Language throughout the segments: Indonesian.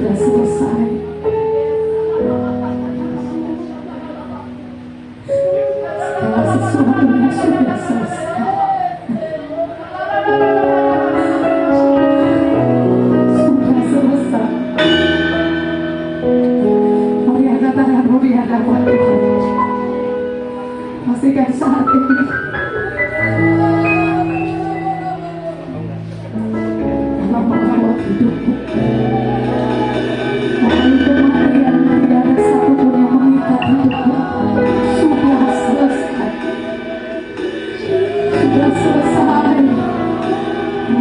sudah selesai. Segala sesuatunya sudah selesai. Sudah selesai. Mari angkat tanganmu di hadapan Tuhan. Pastikan saat ini dalam mengawal hidupmu. Wahai kematian, tidak ada satupun yang mengikat hidupmu. Sudah selesai. Sudah selesai.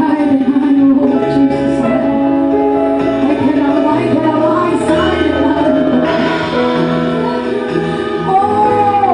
I deny you, Lord Jesus. I cannot lie silent. Oh,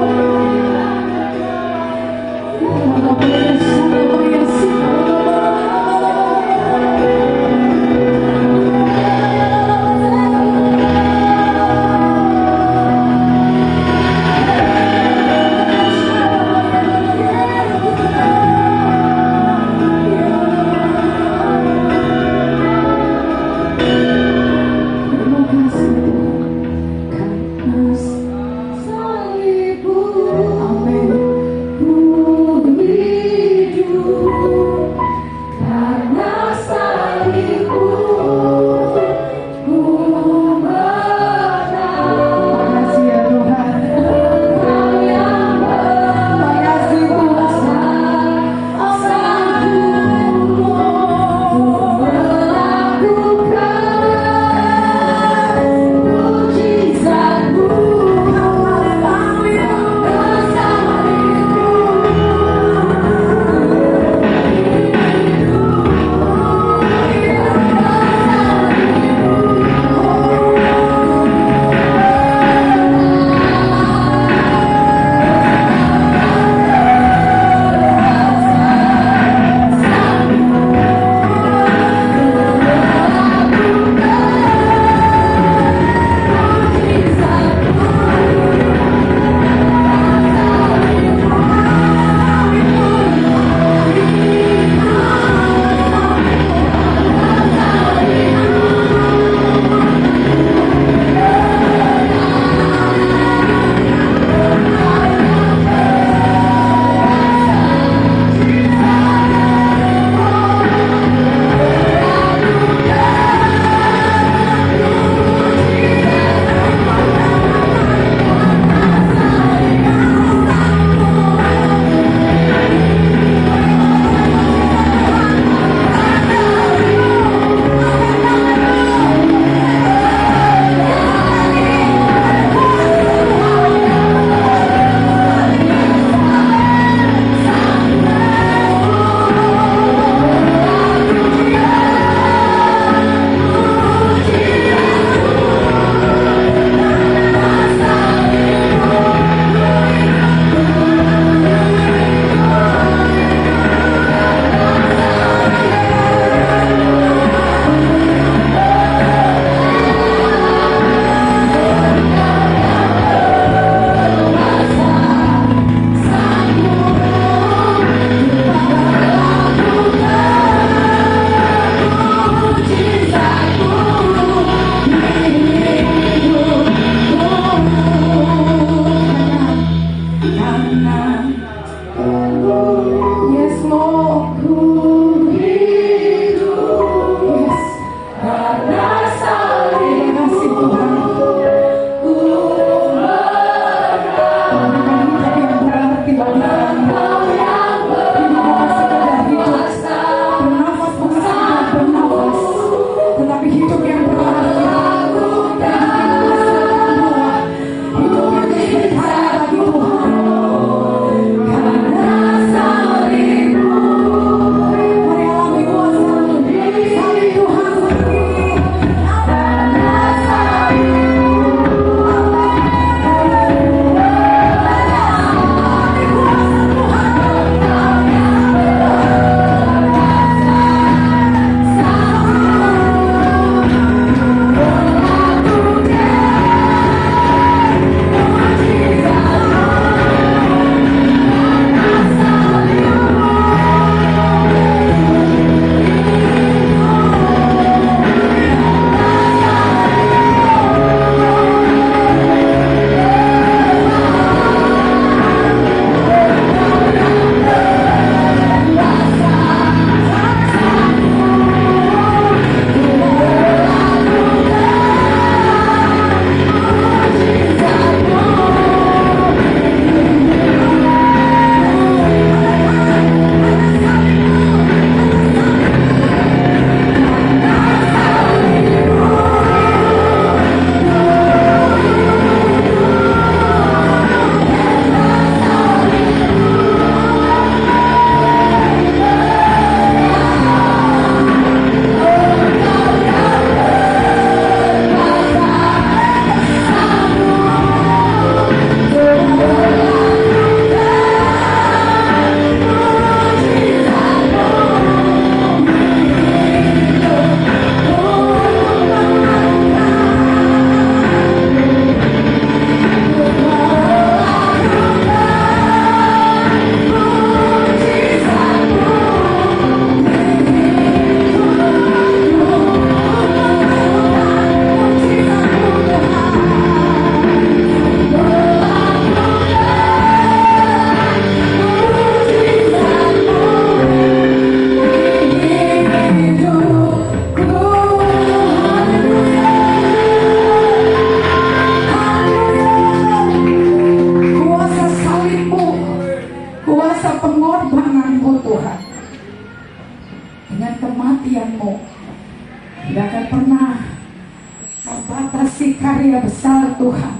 membatasi karya besar Tuhan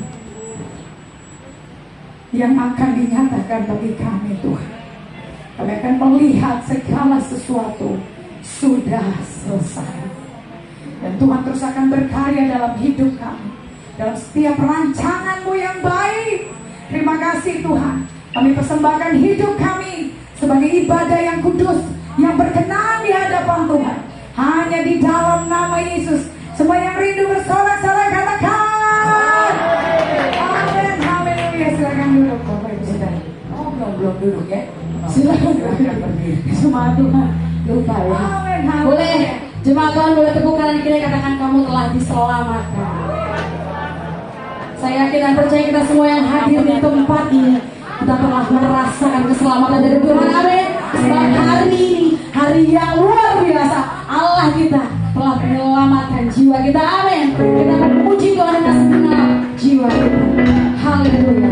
yang akan dinyatakan bagi kami Tuhan. Kami akan melihat segala sesuatu sudah selesai. Dan Tuhan terus akan berkarya dalam hidup kami, dalam setiap rancangan-Mu yang baik. Terima kasih Tuhan. Kami persembahkan hidup kami sebagai ibadah yang kudus, yang berkenan di hadapan Tuhan. Hanya di dalam nama Yesus. Semua yang rindu bersorak-sorai katakan amin. Haleluya. Silakan duduk Bapak Ibu Saudara. Oh belum duduk ya. Silakan berdiri. Semua Tuhan lupa ya. Amin. Boleh jemaat Tuhan, boleh tepuk kanan kiri, katakan kamu telah diselamatkan. Saya yakin dan percaya kita semua yang hadir di tempat ini, kita telah merasakan keselamatan dari Tuhan. Amin. Sebab hari ini hari yang luar biasa, Allah kita telah menyelamatkan jiwa kita. Amin. Kita akan memuji Tuhan dengan segenap jiwa kita. Haleluya.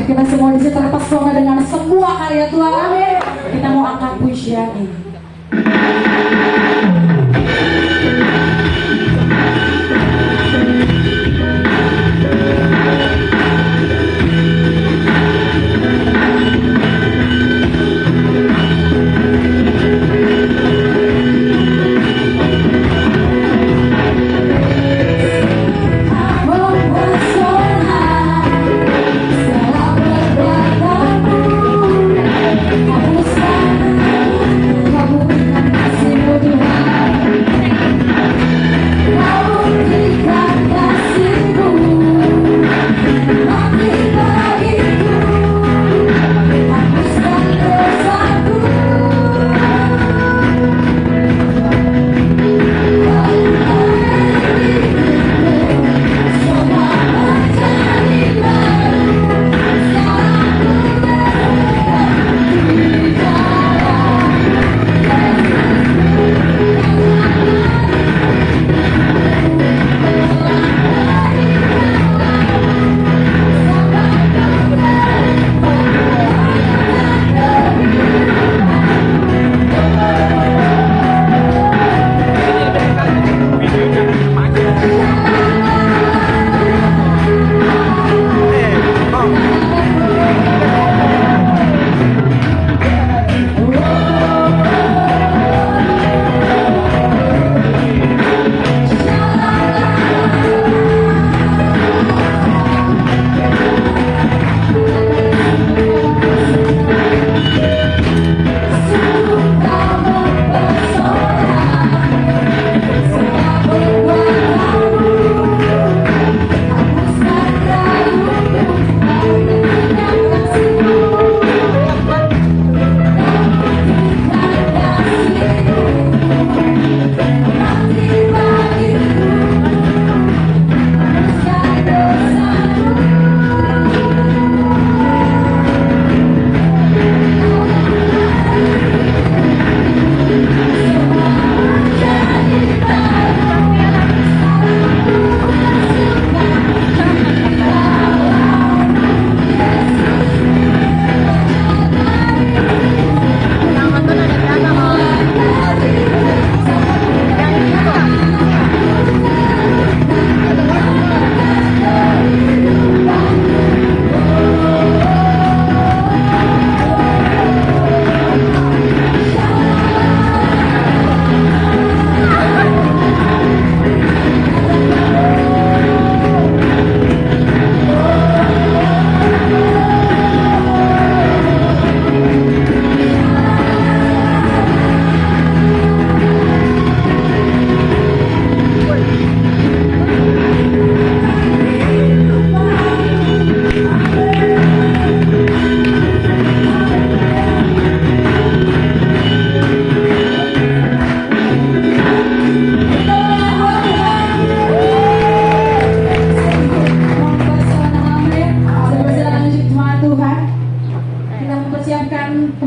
Kita semua di sini terpesona dengan semua karya Tuhan. Amin. Kita mau angkat pujian ini. Kamu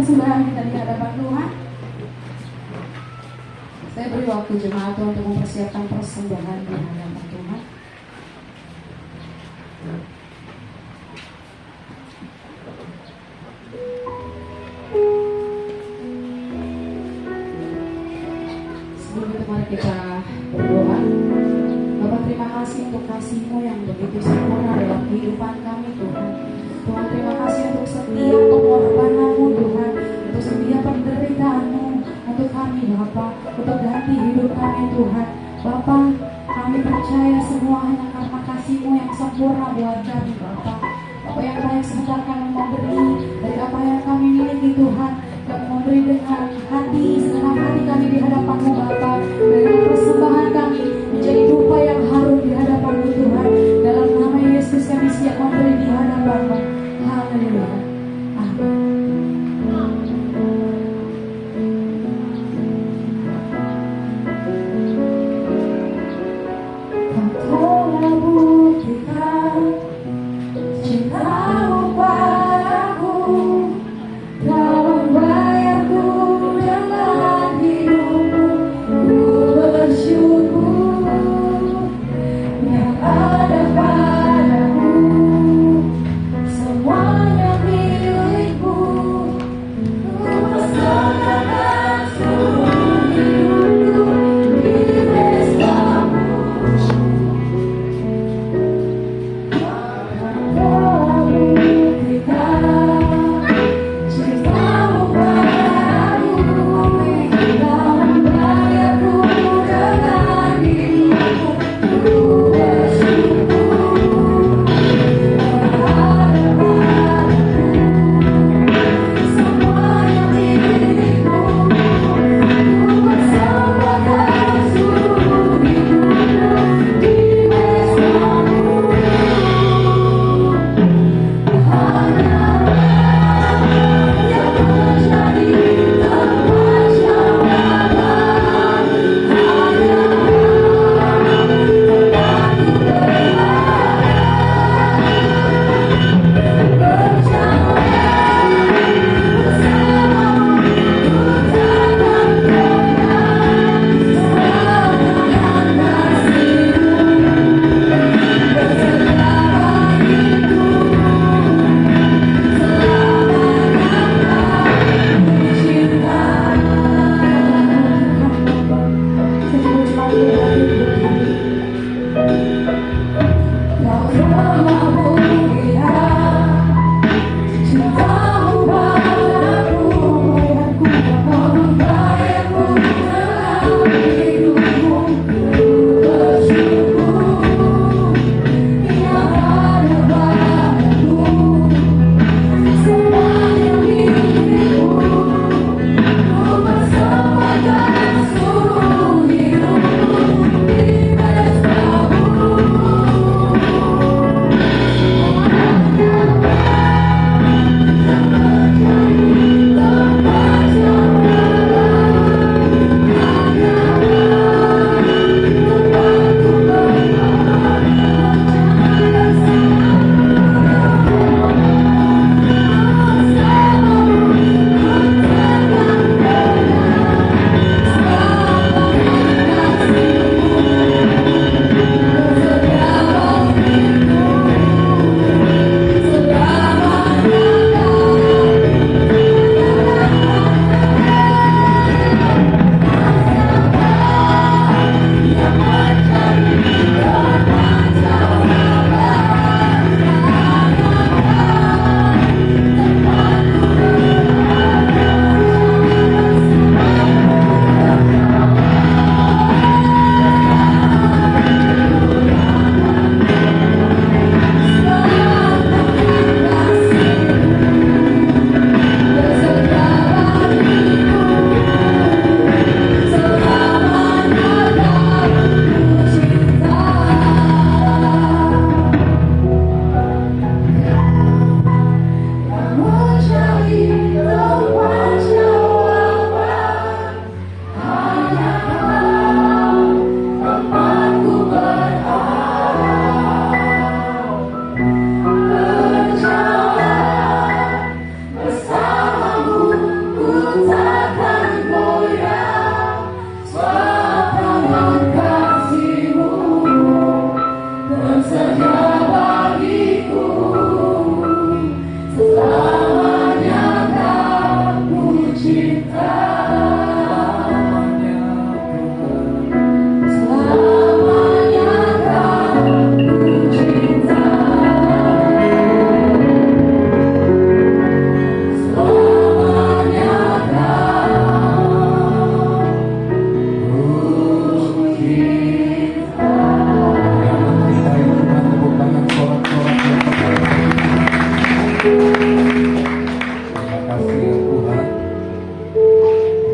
persembahan kita di hadapan Tuhan. Saya beri waktu jemaat Tuhan untuk mempersiapkan persembahan di hadapan Tuhan. Sebelum itu mari kita berdoa. Bapak, terima kasih untuk kasih-Mu yang begitu sempurna dalam kehidupan kami Tuhan. Tuhan, terima kasih untuk setiap pengorbanan-Mu Tuhan, untuk setiap penderitaan-Mu untuk kami Bapak, untuk ganti hidup kami Tuhan. Bapak, kami percaya semua hanya karena kasih-Mu yang sempurna buat kami Bapak. Bapak yang baik, sebentar kami memberi dari apa yang kami miliki Tuhan. Kami memberi dengan hati, segenap hati kami di hadapan-Mu Bapak. Dengan persembahan kami menjadi dupa yang harum di hadapan-Mu Tuhan. Dalam nama Yesus kami siap memberi di hadapan-Mu. Haleluya. Amin. Kau telah buktikan cinta-Mu padaku.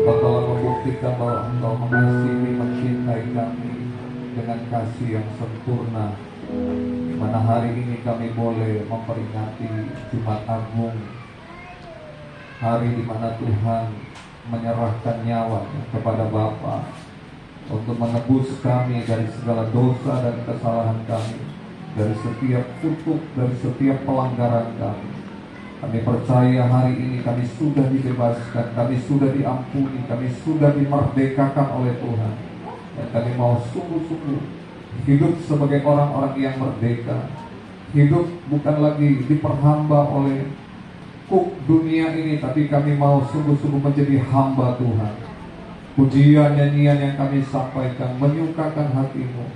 Engkau telah membuktikan bahwa Engkau mengasihi, mencintai kami dengan kasih yang sempurna. Mana hari ini kami boleh memperingati Jumat Agung, hari di mana Tuhan menyerahkan nyawanya kepada Bapa untuk menebus kami dari segala dosa dan kesalahan kami, dari setiap kutuk, dari setiap pelanggaran kami. Kami percaya hari ini kami sudah dibebaskan, kami sudah diampuni, kami sudah dimerdekakan oleh Tuhan. Dan kami mau sungguh-sungguh hidup sebagai orang-orang yang merdeka. Hidup bukan lagi diperhamba oleh kuk dunia ini, tapi kami mau sungguh-sungguh menjadi hamba Tuhan. Pujian nyanyian yang kami sampaikan menyukakan hatimu,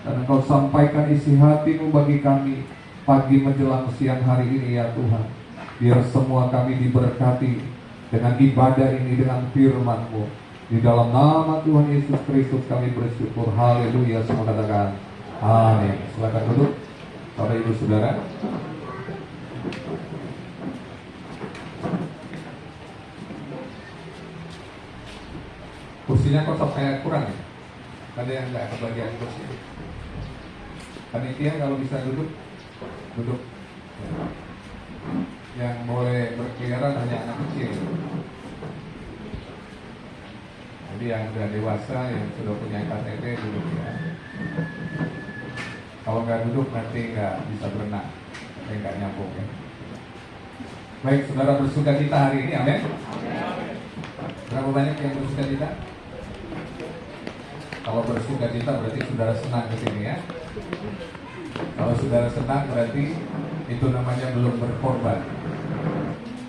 dan Engkau sampaikan isi hatimu bagi kami pagi menjelang siang hari ini ya Tuhan. Biar semua kami diberkati dengan ibadah ini, dengan firman-Mu. Di dalam nama Tuhan Yesus Kristus kami bersyukur. Haleluya. Semua katakan amin. Silakan duduk Bapak Ibu Saudara. Kursinya kok kayak kurang ya? Ada yang nggak kebagian kursi? Panitia kalau bisa duduk, duduk. Yang boleh berkeliaran hanya anak kecil. Jadi yang sudah dewasa, yang sudah punya KTP duduk ya. Kalau nggak duduk nanti nggak bisa berenang, nggak nyambung ya. Baik, saudara bersukacita hari ini, amin. Berapa banyak yang bersukacita? Kalau bersukacita berarti saudara senang ke sini ya. Kalau saudara senang berarti itu namanya belum berkorban.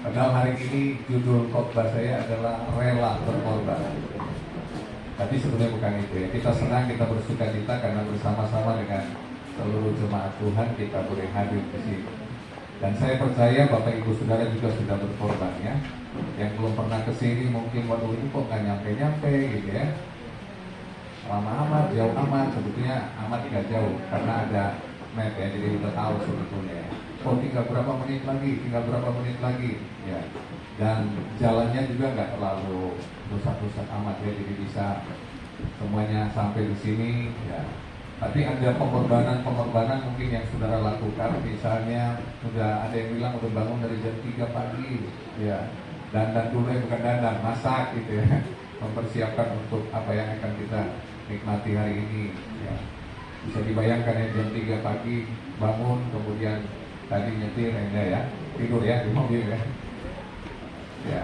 Padahal hari ini judul khotbah saya adalah rela berkorban. Tapi sebenarnya bukan itu ya. Kita senang, kita bersukacita karena bersama-sama dengan seluruh jemaat Tuhan kita boleh hadir di sini. Dan saya percaya Bapak Ibu Saudara juga sudah berkorban ya. Yang belum pernah ke sini mungkin waduh ini kok nggak nyampe-nyampe gitu ya. Lama amat, jauh amat, sebetulnya amat tidak jauh karena ada map ya, jadi kita tahu sebetulnya. Oh tinggal berapa menit lagi, ya. Dan jalannya juga nggak terlalu rusak-rusak amat ya, jadi bisa semuanya sampai di sini ya. Tapi ada pengorbanan mungkin yang saudara lakukan, misalnya sudah ada yang bilang udah bangun dari jam 3 pagi ya, dandan dulu ya, bukan dandan, masak gitu ya, mempersiapkan untuk apa yang akan kita nikmati hari ini ya. Bisa dibayangkan ya, jam 3 pagi bangun, kemudian tadi nyetir enggak ya, tidur ya di mobil ya. Ya,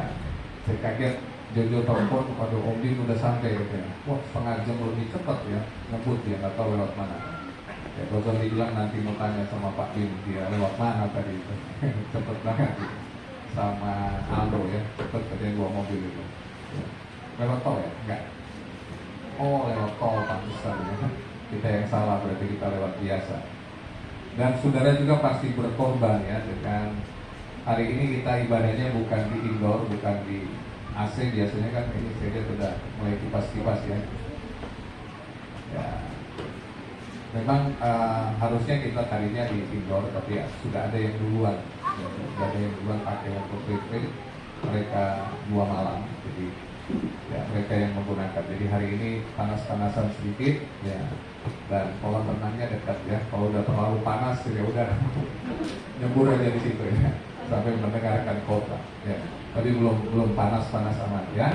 saya kaget Jojo telepon kepada Om Din udah sampai gitu ya. Wah, setengah jam lebih cepat ya, ngebut dia, nggak tahu lewat mana. Ya, kalau bilang nanti mau tanya sama Pak Din, dia lewat mana tadi itu. Cepet banget gitu. Sama Aldo ya, cepet katanya dua mobil itu. Lewat tol ya? Enggak. Oh, lewat tol, pantesan ya. Kita yang salah, berarti kita lewat biasa. Dan saudara juga pasti berkorban ya, dengan hari ini kita ibadahnya bukan di indoor, bukan di AC. Biasanya kan ini saya lihat sudah mulai kipas-kipas ya. Ya, memang harusnya kita tadinya di indoor, tapi ya, sudah ada yang duluan. Ya, sudah ada yang duluan pakai untuk retreat, mereka 2 malam. Jadi ya mereka yang menggunakan. Jadi hari ini panas-panasan sedikit ya, dan kolam renangnya dekat ya. Kalau udah terlalu panas ya udah nyebur aja di situ ya, sampai mendengarkan kota ya. Tapi belum panas-panas amat ya.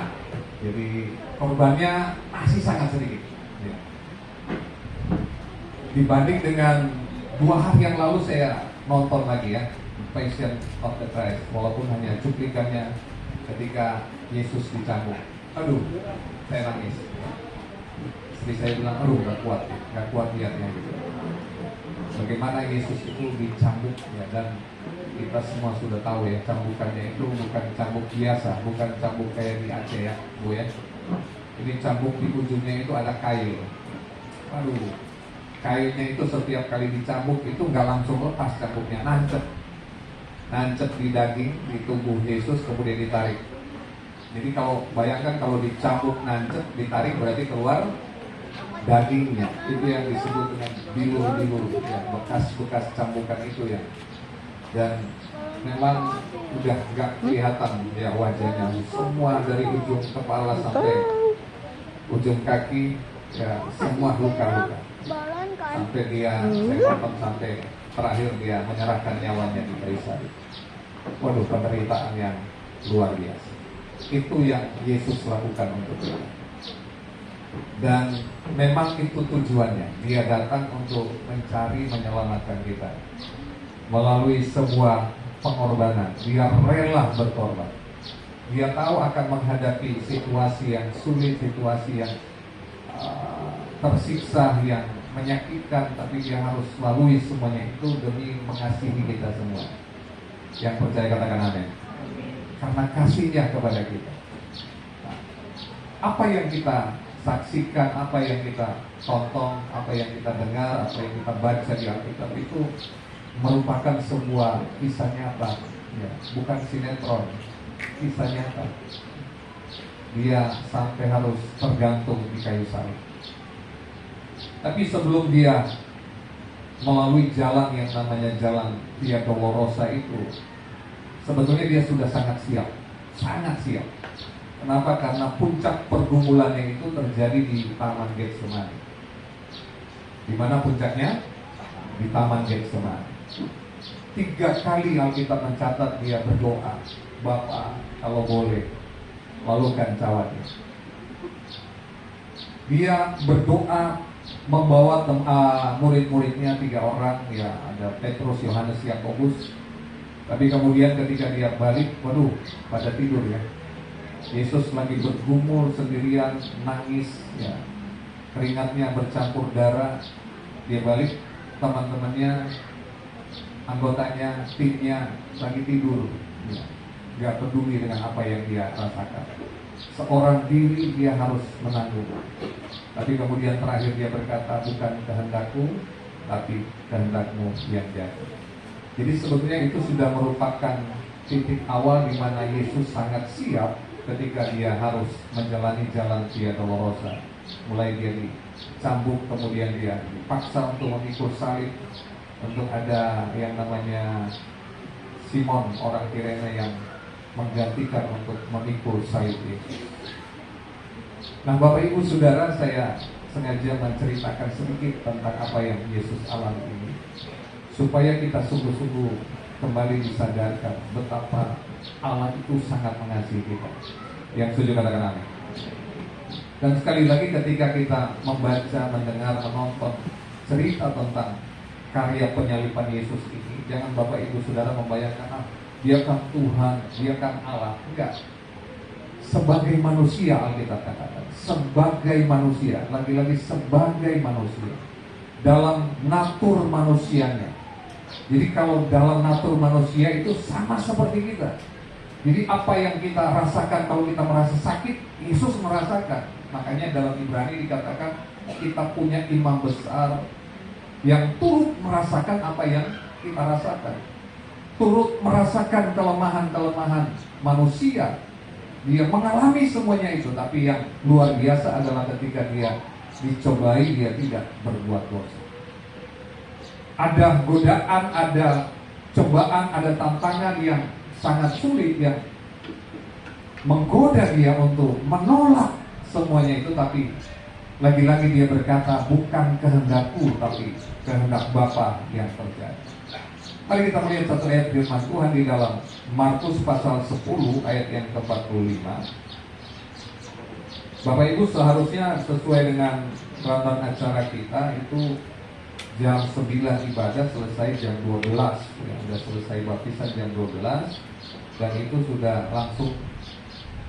Jadi korbannya masih sangat sedikit ya. Dibanding dengan 2 hari yang lalu saya nonton lagi ya, Passion of the Christ, walaupun hanya cuplikannya ketika Yesus dicambuk. Aduh, saya nangis. Istri saya bilang, aduh gak kuat lihatnya gitu. Bagaimana Yesus itu dicambuk ya, dan kita semua sudah tahu ya, cambukannya itu bukan cambuk biasa, bukan cambuk kayak di Aceh ya, Bu ya. Ini cambuk di ujungnya itu ada kail. Aduh, kailnya itu setiap kali dicambuk itu nggak langsung lepas cambuknya, nancep di daging, di tubuh Yesus, kemudian ditarik. Jadi kalau bayangkan kalau dicambuk nancep, ditarik berarti keluar dagingnya. Itu yang disebut dengan bilur-bilur ya, bekas-bekas cambukan itu ya. dan memang udah nggak kelihatan ya wajahnya, semua dari ujung kepala sampai ujung kaki ya semua luka-luka, sampai dia saya nonton sampai terakhir dia menyerahkan nyawanya di kayu salib. Waduh, penderitaan yang luar biasa. Itu yang Yesus lakukan untuk kita. Dan memang itu tujuannya. Dia datang untuk mencari, menyelamatkan kita melalui sebuah pengorbanan. Dia rela berkorban. Dia tahu akan menghadapi situasi yang sulit, situasi yang tersiksa, yang menyakitkan, tapi dia harus lalui semuanya itu demi mengasihi kita semua. Yang percaya katakan amin. Karena kasihnya kepada kita. Nah, apa yang kita saksikan, apa yang kita tonton, apa yang kita dengar, apa yang kita baca di Alkitab itu merupakan sebuah kisah nyata, ya, bukan sinetron, kisah nyata. Dia sampai harus tergantung di kayu salib. Tapi sebelum dia melalui jalan yang namanya jalan Via Dolorosa itu, sebetulnya dia sudah sangat siap, sangat siap. Kenapa? Karena puncak pergumulannya itu terjadi di Taman Getsemani. Di mana puncaknya? Di Taman Getsemani. 3 kali Alkitab mencatat dia berdoa, Bapa, kalau boleh, lalukan cawannya. Dia berdoa membawa murid-muridnya 3 orang, ya, ada Petrus, Yohanes, Yakobus. Tapi kemudian ketika dia balik, waduh, pada tidur ya. Yesus lagi bergumul sendirian, nangis, ya, keringatnya bercampur darah. Dia balik, teman-temannya, anggotanya, timnya lagi tidur, ya, gak peduli dengan apa yang dia rasakan. Seorang diri dia harus menanggung. Tapi kemudian terakhir dia berkata, bukan kehendakku, tapi kehendakmu yang jadi. Jadi sebetulnya itu sudah merupakan titik awal di mana Yesus sangat siap ketika dia harus menjalani jalan Via Dolorosa. Mulai dia dicambuk, kemudian dia dipaksa untuk memikul salib, untuk ada yang namanya Simon orang Kirene yang menggantikan untuk memikul salib itu. Nah, Bapak Ibu Saudara, saya sengaja menceritakan sedikit tentang apa yang Yesus alami ini, supaya kita sungguh-sungguh kembali disadarkan betapa Allah itu sangat mengasihi kita. Yang setuju katakan amin. Dan sekali lagi ketika kita membaca, mendengar, menonton cerita tentang karya penyaliban Yesus ini, jangan Bapak Ibu Saudara membayangkan, dia kan Tuhan, dia kan Allah. Enggak. Sebagai manusia, Alkitab katakan, sebagai manusia, lagi-lagi sebagai manusia, dalam natur manusianya. Jadi kalau dalam natur manusia itu sama seperti kita. Jadi apa yang kita rasakan kalau kita merasa sakit, Yesus merasakan. Makanya dalam Ibrani dikatakan kita punya imam besar yang turut merasakan apa yang kita rasakan, turut merasakan kelemahan-kelemahan manusia. Dia mengalami semuanya itu. Tapi yang luar biasa adalah ketika dia dicobai, dia tidak berbuat dosa. Ada godaan, ada cobaan, ada tantangan yang sangat sulit yang menggoda dia untuk menolak semuanya itu. Tapi lagi-lagi dia berkata, bukan kehendakku, tapi kehendak Bapa yang terjadi. Mari kita melihat satu ayat firman Tuhan di dalam Markus pasal 10 ayat yang ke-45. Bapak Ibu, seharusnya sesuai dengan rundown acara kita itu jam 9 ibadah selesai jam 12, ya, sudah selesai baptisan jam 12, dan itu sudah langsung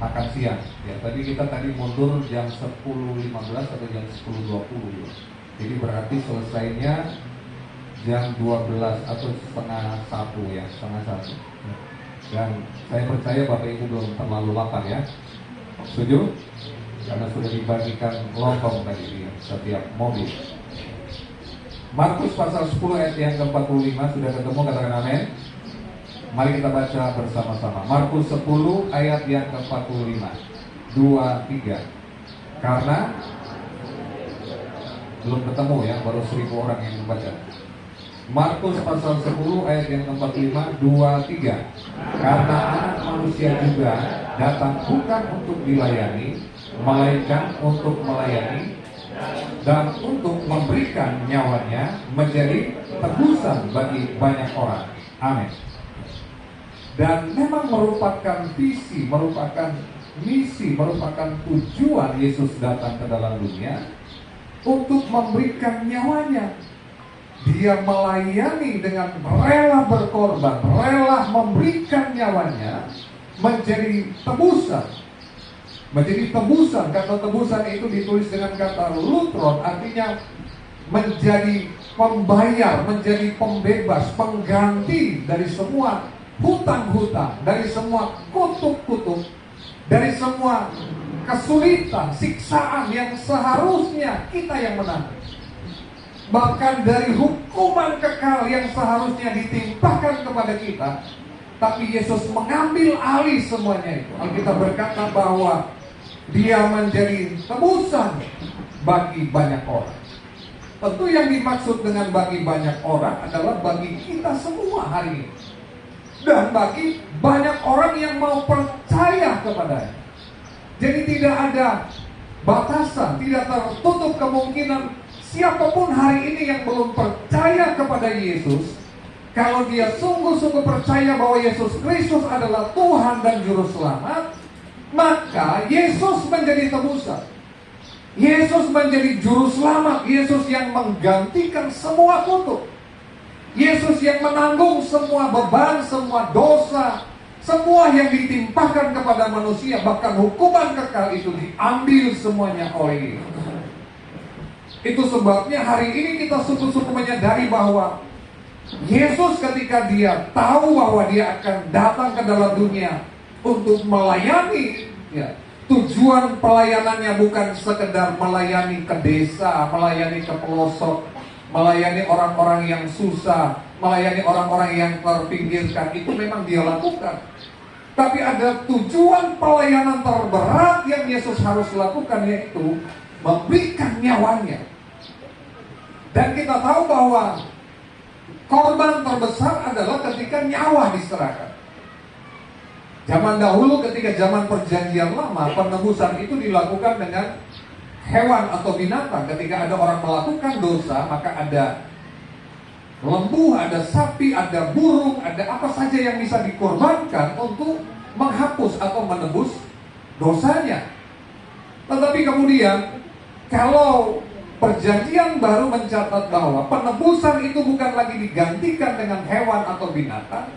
makan siang. Ya, tadi kita mundur jam 10.15 atau jam 10.20, ya. Jadi berarti selesainya jam 12 atau setengah 1, ya, setengah 1. Ya. Dan saya percaya Bapak Ibu belum terlalu lapar, ya. Setuju? Karena sudah dibagikan lontong tadi di setiap mobil. Markus pasal 10 ayat yang ke-45, sudah ketemu, katakan amin. Mari kita baca bersama-sama. Markus 10 ayat yang ke-45. 2, 3. Karena belum ketemu, ya, baru 1.000 orang yang membaca. Markus pasal 10 ayat yang 45, 23. Karena anak manusia juga datang bukan untuk dilayani, melainkan untuk melayani dan untuk memberikan nyawanya menjadi tebusan bagi banyak orang. Amin. Dan memang merupakan visi, merupakan misi, merupakan tujuan Yesus datang ke dalam dunia untuk memberikan nyawanya. Dia melayani dengan rela berkorban, rela memberikan nyawanya menjadi tebusan. Menjadi tebusan, kata tebusan itu ditulis dengan kata lutron, artinya menjadi pembayar, menjadi pembebas, pengganti dari semua hutang-hutang, dari semua kutuk-kutuk, dari semua kesulitan, siksaan yang seharusnya kita yang menanggung. Bahkan dari hukuman kekal yang seharusnya ditimpakan kepada kita, tapi Yesus mengambil alih semuanya itu. Alkitab berkata bahwa Dia menjadi tebusan bagi banyak orang. Tentu yang dimaksud dengan bagi banyak orang adalah bagi kita semua hari ini, dan bagi banyak orang yang mau percaya kepadanya. Jadi tidak ada batasan, tidak tertutup kemungkinan siapapun hari ini yang belum percaya kepada Yesus, kalau dia sungguh-sungguh percaya bahwa Yesus Kristus adalah Tuhan dan Juru Selamat, maka Yesus menjadi tebusan. Yesus menjadi Juru Selamat. Yesus yang menggantikan semua kutuk. Yesus yang menanggung semua beban, semua dosa, semua yang ditimpakan kepada manusia, bahkan hukuman kekal itu diambil semuanya oleh Yesus. Itu sebabnya hari ini kita sungguh-sungguh menyadari bahwa Yesus ketika Dia tahu bahwa Dia akan datang ke dalam dunia untuk melayani, ya, tujuan pelayanannya bukan sekedar melayani ke desa, melayani ke pelosok, melayani orang-orang yang susah, melayani orang-orang yang terpinggirkan. Itu memang Dia lakukan. Tapi ada tujuan pelayanan terberat yang Yesus harus lakukan, yaitu memberikan nyawanya. Dan kita tahu bahwa korban terbesar adalah ketika nyawa diserahkan. Zaman dahulu ketika zaman perjanjian lama, penebusan itu dilakukan dengan hewan atau binatang. Ketika ada orang melakukan dosa, maka ada lembu, ada sapi, ada burung, ada apa saja yang bisa dikorbankan untuk menghapus atau menebus dosanya. Tetapi kemudian kalau perjanjian baru mencatat bahwa penebusan itu bukan lagi digantikan dengan hewan atau binatang,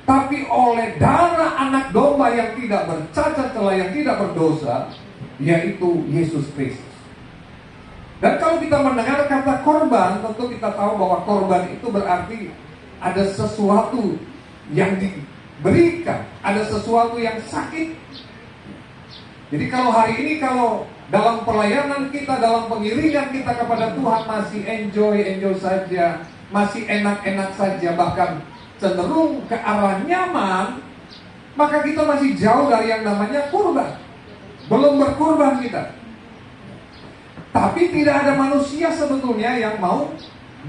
tapi oleh darah anak domba yang tidak bercacat celah, yang tidak berdosa, yaitu Yesus Kristus. Dan kalau kita mendengar kata korban, tentu kita tahu bahwa korban itu berarti ada sesuatu yang diberikan, ada sesuatu yang sakit. Jadi kalau hari ini, kalau dalam pelayanan kita, dalam pengiringan kita kepada Tuhan masih enjoy saja, masih enak-enak saja, bahkan cenderung ke arah nyaman, maka kita masih jauh dari yang namanya kurban. Belum berkurban kita. Tapi tidak ada manusia sebetulnya yang mau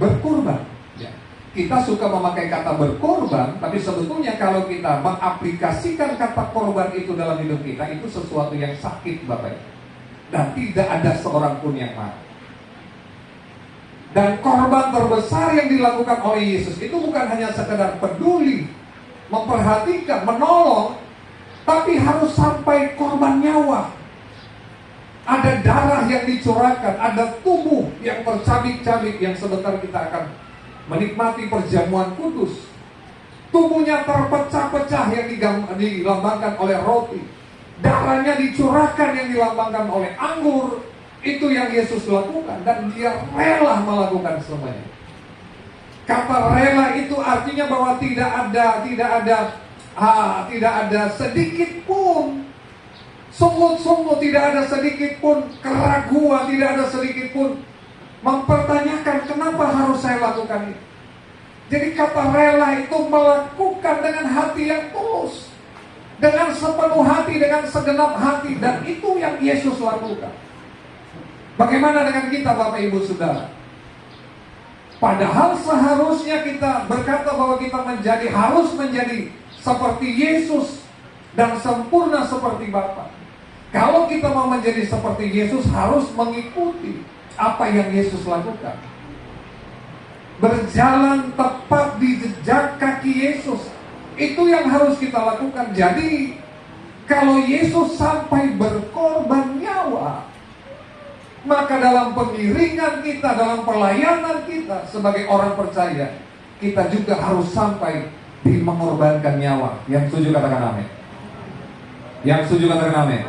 berkurban. Ya. Kita suka memakai kata berkorban, tapi sebetulnya kalau kita mengaplikasikan kata korban itu dalam hidup kita, itu sesuatu yang sakit, Bapak. Dan tidak ada seorang pun yang mau. Dan korban terbesar yang dilakukan oleh Yesus itu bukan hanya sekedar peduli, memperhatikan, menolong, tapi harus sampai korban nyawa. Ada darah yang dicurahkan, ada tubuh yang tercabik-cabik, yang sebentar kita akan menikmati perjamuan kudus. Tubuhnya terpecah-pecah yang dilambangkan oleh roti. Darahnya dicurahkan yang dilambangkan oleh anggur. Itu yang Yesus lakukan, dan Dia rela melakukan semuanya. Kata rela itu artinya bahwa tidak ada sedikit pun sungut-sungut, tidak ada sedikit pun keraguan, tidak ada sedikit pun mempertanyakan kenapa harus saya lakukan ini. Jadi kata rela itu melakukan dengan hati yang tulus, dengan sepenuh hati, dengan segenap hati, dan itu yang Yesus lakukan. Bagaimana dengan kita, Bapak Ibu Saudara? Padahal seharusnya kita berkata bahwa kita harus menjadi seperti Yesus dan sempurna seperti Bapa. Kalau kita mau menjadi seperti Yesus, harus mengikuti apa yang Yesus lakukan. Berjalan tepat di jejak kaki Yesus. Itu yang harus kita lakukan. Jadi, kalau Yesus sampai berkorban nyawa, maka dalam pengiringan kita, dalam pelayanan kita sebagai orang percaya, kita juga harus sampai di mengorbankan nyawa. Yang setuju katakan amin. Yang setuju katakan amin.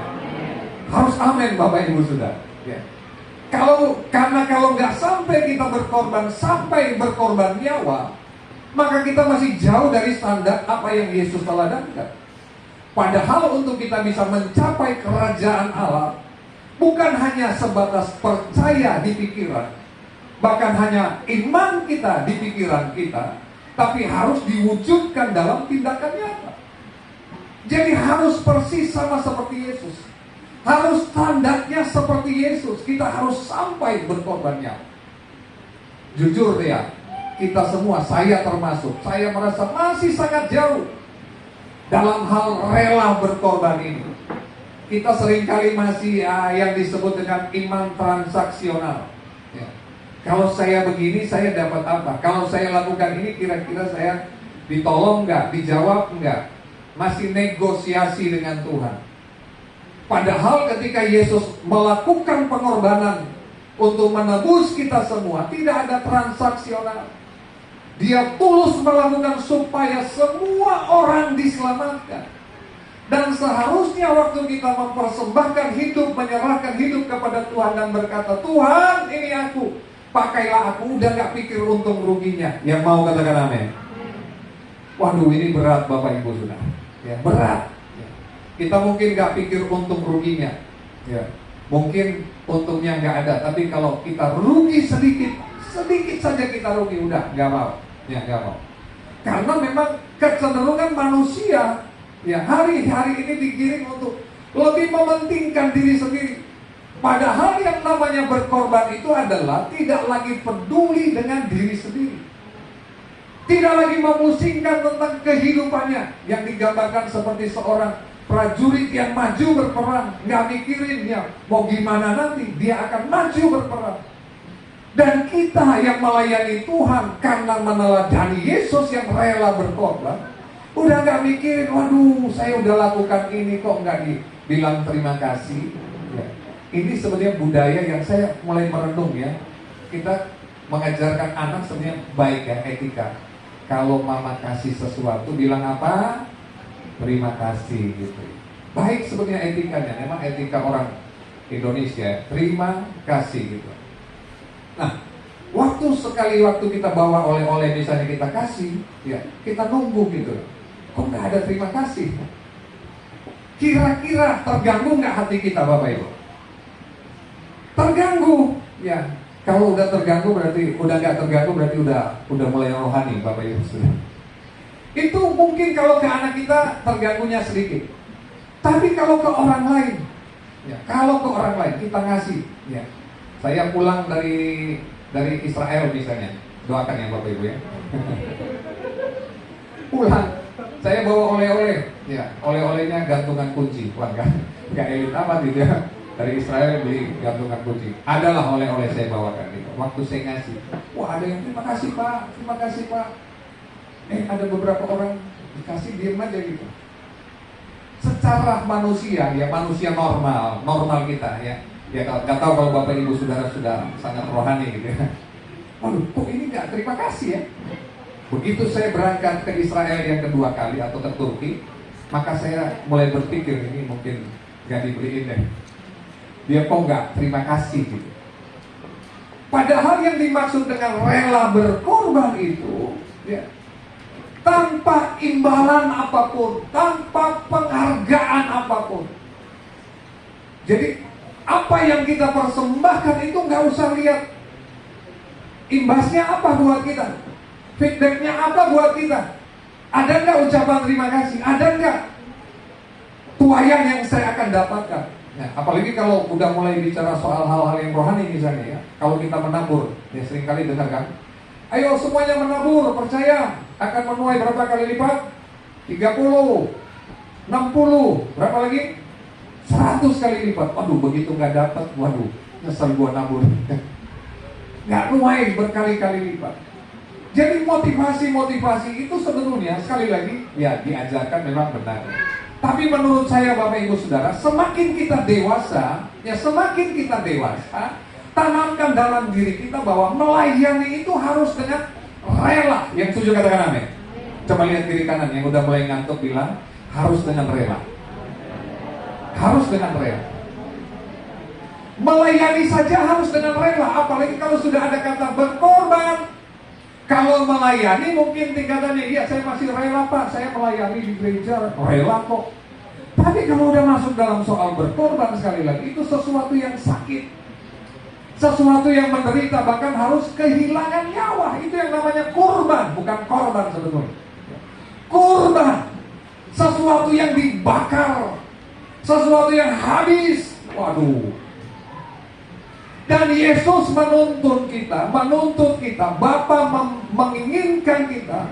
Harus amin Bapak Ibu Saudara. Ya. Karena kalau nggak sampai kita berkorban, sampai berkorban nyawa, maka kita masih jauh dari standar apa yang Yesus teladankan. Padahal untuk kita bisa mencapai kerajaan Allah, bukan hanya sebatas percaya di pikiran, bahkan hanya iman kita di pikiran kita, tapi harus diwujudkan dalam tindakan nyata. Jadi harus persis sama seperti Yesus. Harus standarnya seperti Yesus. Kita harus sampai berkorban nyawa. Jujur ya, kita semua, saya termasuk, saya merasa masih sangat jauh dalam hal rela berkorban ini. Kita seringkali masih yang disebut dengan iman transaksional. Ya. Kalau saya begini, saya dapat apa? Kalau saya lakukan ini, kira-kira saya ditolong nggak? Dijawab nggak? Masih negosiasi dengan Tuhan. Padahal ketika Yesus melakukan pengorbanan untuk menebus kita semua, tidak ada transaksional. Dia tulus melakukan supaya semua orang diselamatkan. Dan seharusnya waktu kita mempersembahkan hidup, menyerahkan hidup kepada Tuhan dan berkata, Tuhan ini aku, pakailah aku, udah gak pikir untung ruginya. Yang mau katakan amin. Waduh, ini berat Bapak Ibu Saudara. Ya, berat. Kita mungkin gak pikir untung ruginya. Ya, mungkin untungnya gak ada. Tapi kalau kita rugi sedikit saja kita rugi, udah gak mau. Ya, gak mau. Karena memang kecenderungan manusia, ya, hari-hari ini digiring untuk lebih mementingkan diri sendiri. Padahal yang namanya berkorban itu adalah tidak lagi peduli dengan diri sendiri. Tidak lagi memusingkan tentang kehidupannya, yang digambarkan seperti seorang prajurit yang maju berperang, nggak mikirin ya mau gimana nanti, dia akan maju berperang. Dan kita yang melayani Tuhan karena meneladani Yesus yang rela berkorban, udah nggak mikirin, waduh saya udah lakukan ini kok nggak dibilang terima kasih. Ya. Ini sebenarnya budaya yang saya mulai merenung ya. Kita mengajarkan anak sebenarnya baik ya, etika. Kalau mama kasih sesuatu bilang apa? Terima kasih gitu. Baik sebenarnya etikanya. Memang etika orang Indonesia, terima kasih gitu. Nah, waktu kita bawa oleh-oleh misalnya kita kasih, ya kita nunggu gitu. Kok nggak ada terima kasih? Kira-kira terganggu nggak hati kita Bapak Ibu? Terganggu, ya. Kalau udah terganggu berarti udah nggak terganggu berarti udah mulai rohani Bapak Ibu sudah. Itu mungkin kalau ke anak kita terganggunya sedikit. Tapi kalau ke orang lain, ya kalau ke orang lain kita ngasih, ya. Saya pulang dari Israel misalnya, doakan ya Bapak Ibu ya. Pulang, saya bawa oleh-oleh, ya oleh-olehnya gantungan kunci, wah nggak elit amat gitu ya. Dari Israel beli gantungan kunci. Adalah oleh-oleh saya bawakan gitu. Waktu saya ngasih, wah ada yang terima kasih Pak. Ada beberapa orang dikasih diam aja gitu. Secara manusia, ya manusia normal kita ya. Ya nggak tahu kalau Bapak Ibu Saudara sudah sangat rohani gitu ya. Waduh, kok ini nggak terima kasih ya. Begitu saya berangkat ke Israel yang kedua kali atau ke Turki, maka saya mulai berpikir ini mungkin nggak dibeliin deh. Dia kok nggak terima kasih gitu. Padahal yang dimaksud dengan rela berkorban itu, ya, tanpa imbalan apapun, tanpa penghargaan apapun. Jadi apa yang kita persembahkan itu nggak usah lihat imbasnya apa buat kita, feedbacknya apa buat kita. Ada nggak ucapan terima kasih? Ada nggak tuayan yang saya akan dapatkan? Nah, apalagi kalau udah mulai bicara soal hal-hal yang rohani misalnya ya. Kalau kita menabur, ya seringkali dengar kan, Ayo semuanya menabur, percaya akan menuai berapa kali lipat? 30, 60, berapa lagi? 100 kali lipat. Waduh, begitu nggak dapat, waduh, nyesel gua nabur. Nggak nuai berkali-kali lipat. Jadi motivasi itu sebetulnya sekali lagi ya diajarkan memang benar. Tapi menurut saya Bapak Ibu Saudara, semakin kita dewasa, tanamkan dalam diri kita bahwa melayani itu harus dengan rela. Yang setuju katakan amin. Coba lihat kiri kanan yang udah mulai ngantuk bilang harus dengan rela. Harus dengan rela. Melayani saja harus dengan rela, apalagi kalau sudah ada kata berkorban. Kalau melayani mungkin tingkatannya, iya saya masih rela Pak, saya melayani di gereja, rela kok. Tapi kalau udah masuk dalam soal berkorban, sekali lagi itu sesuatu yang sakit, sesuatu yang menderita, bahkan harus kehilangan nyawa. Itu yang namanya kurban, bukan korban sebetulnya. Kurban, sesuatu yang dibakar, sesuatu yang habis. Waduh. Dan Yesus menuntut kita, Bapa menginginkan kita.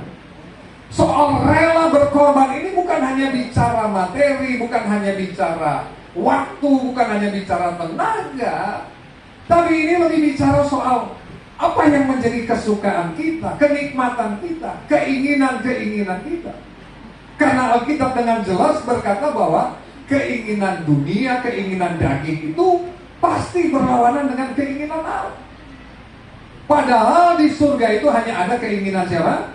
Soal rela berkorban ini bukan hanya bicara materi, bukan hanya bicara waktu, bukan hanya bicara tenaga, tapi ini lebih bicara soal apa yang menjadi kesukaan kita, kenikmatan kita, keinginan-keinginan kita. Karena Alkitab dengan jelas berkata bahwa keinginan dunia, keinginan daging itu pasti berlawanan dengan keinginan Allah. Padahal di surga itu hanya ada keinginan siapa?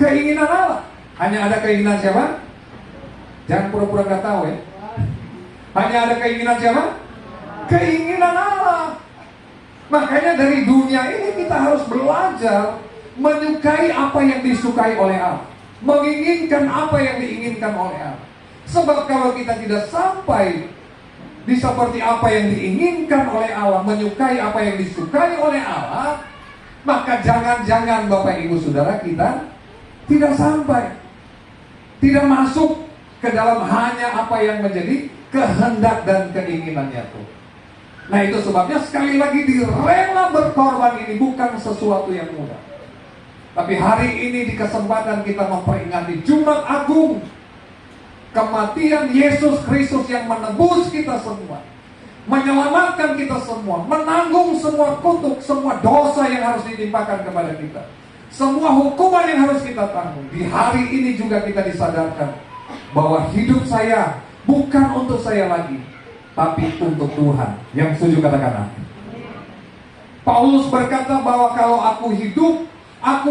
Keinginan Allah. Hanya ada keinginan siapa? Jangan pura-pura gak tahu ya. Hanya ada keinginan siapa? Keinginan Allah. Makanya dari dunia ini kita harus belajar menyukai apa yang disukai oleh Allah, menginginkan apa yang diinginkan oleh Allah. Sebab kalau kita tidak sampai di seperti apa yang diinginkan oleh Allah, menyukai apa yang disukai oleh Allah, maka jangan-jangan Bapak Ibu Saudara kita tidak sampai, tidak masuk ke dalam hanya apa yang menjadi kehendak dan keinginannya tuh. Nah itu sebabnya sekali lagi di rela berkorban ini bukan sesuatu yang mudah. Tapi hari ini di kesempatan kita memperingati Jumat Agung, kematian Yesus Kristus yang menebus kita semua, menyelamatkan kita semua, menanggung semua kutuk, semua dosa yang harus ditimpakan kepada kita, semua hukuman yang harus kita tanggung. Di hari ini juga kita disadarkan bahwa hidup saya bukan untuk saya lagi, tapi untuk Tuhan. Yang setuju katakan amin. Paulus berkata bahwa kalau aku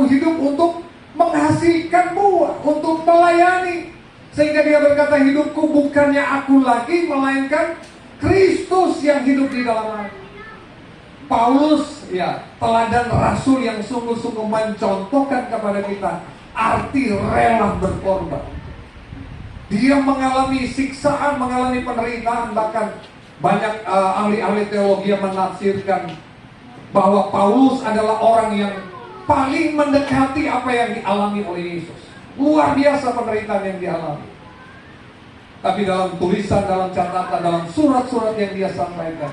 hidup untuk menghasilkan buah, untuk melayani. Sehingga dia berkata, hidupku bukannya aku lagi, melainkan Kristus yang hidup di dalam aku. Paulus ya teladan rasul yang sungguh-sungguh mencontohkan kepada kita arti rela berkorban. Dia mengalami siksaan, mengalami penderitaan. Bahkan banyak ahli-ahli teologi yang menafsirkan bahwa Paulus adalah orang yang paling mendekati apa yang dialami oleh Yesus. Luar biasa penderitaan yang dialami. Tapi dalam tulisan, dalam catatan, dalam surat-surat yang dia sampaikan,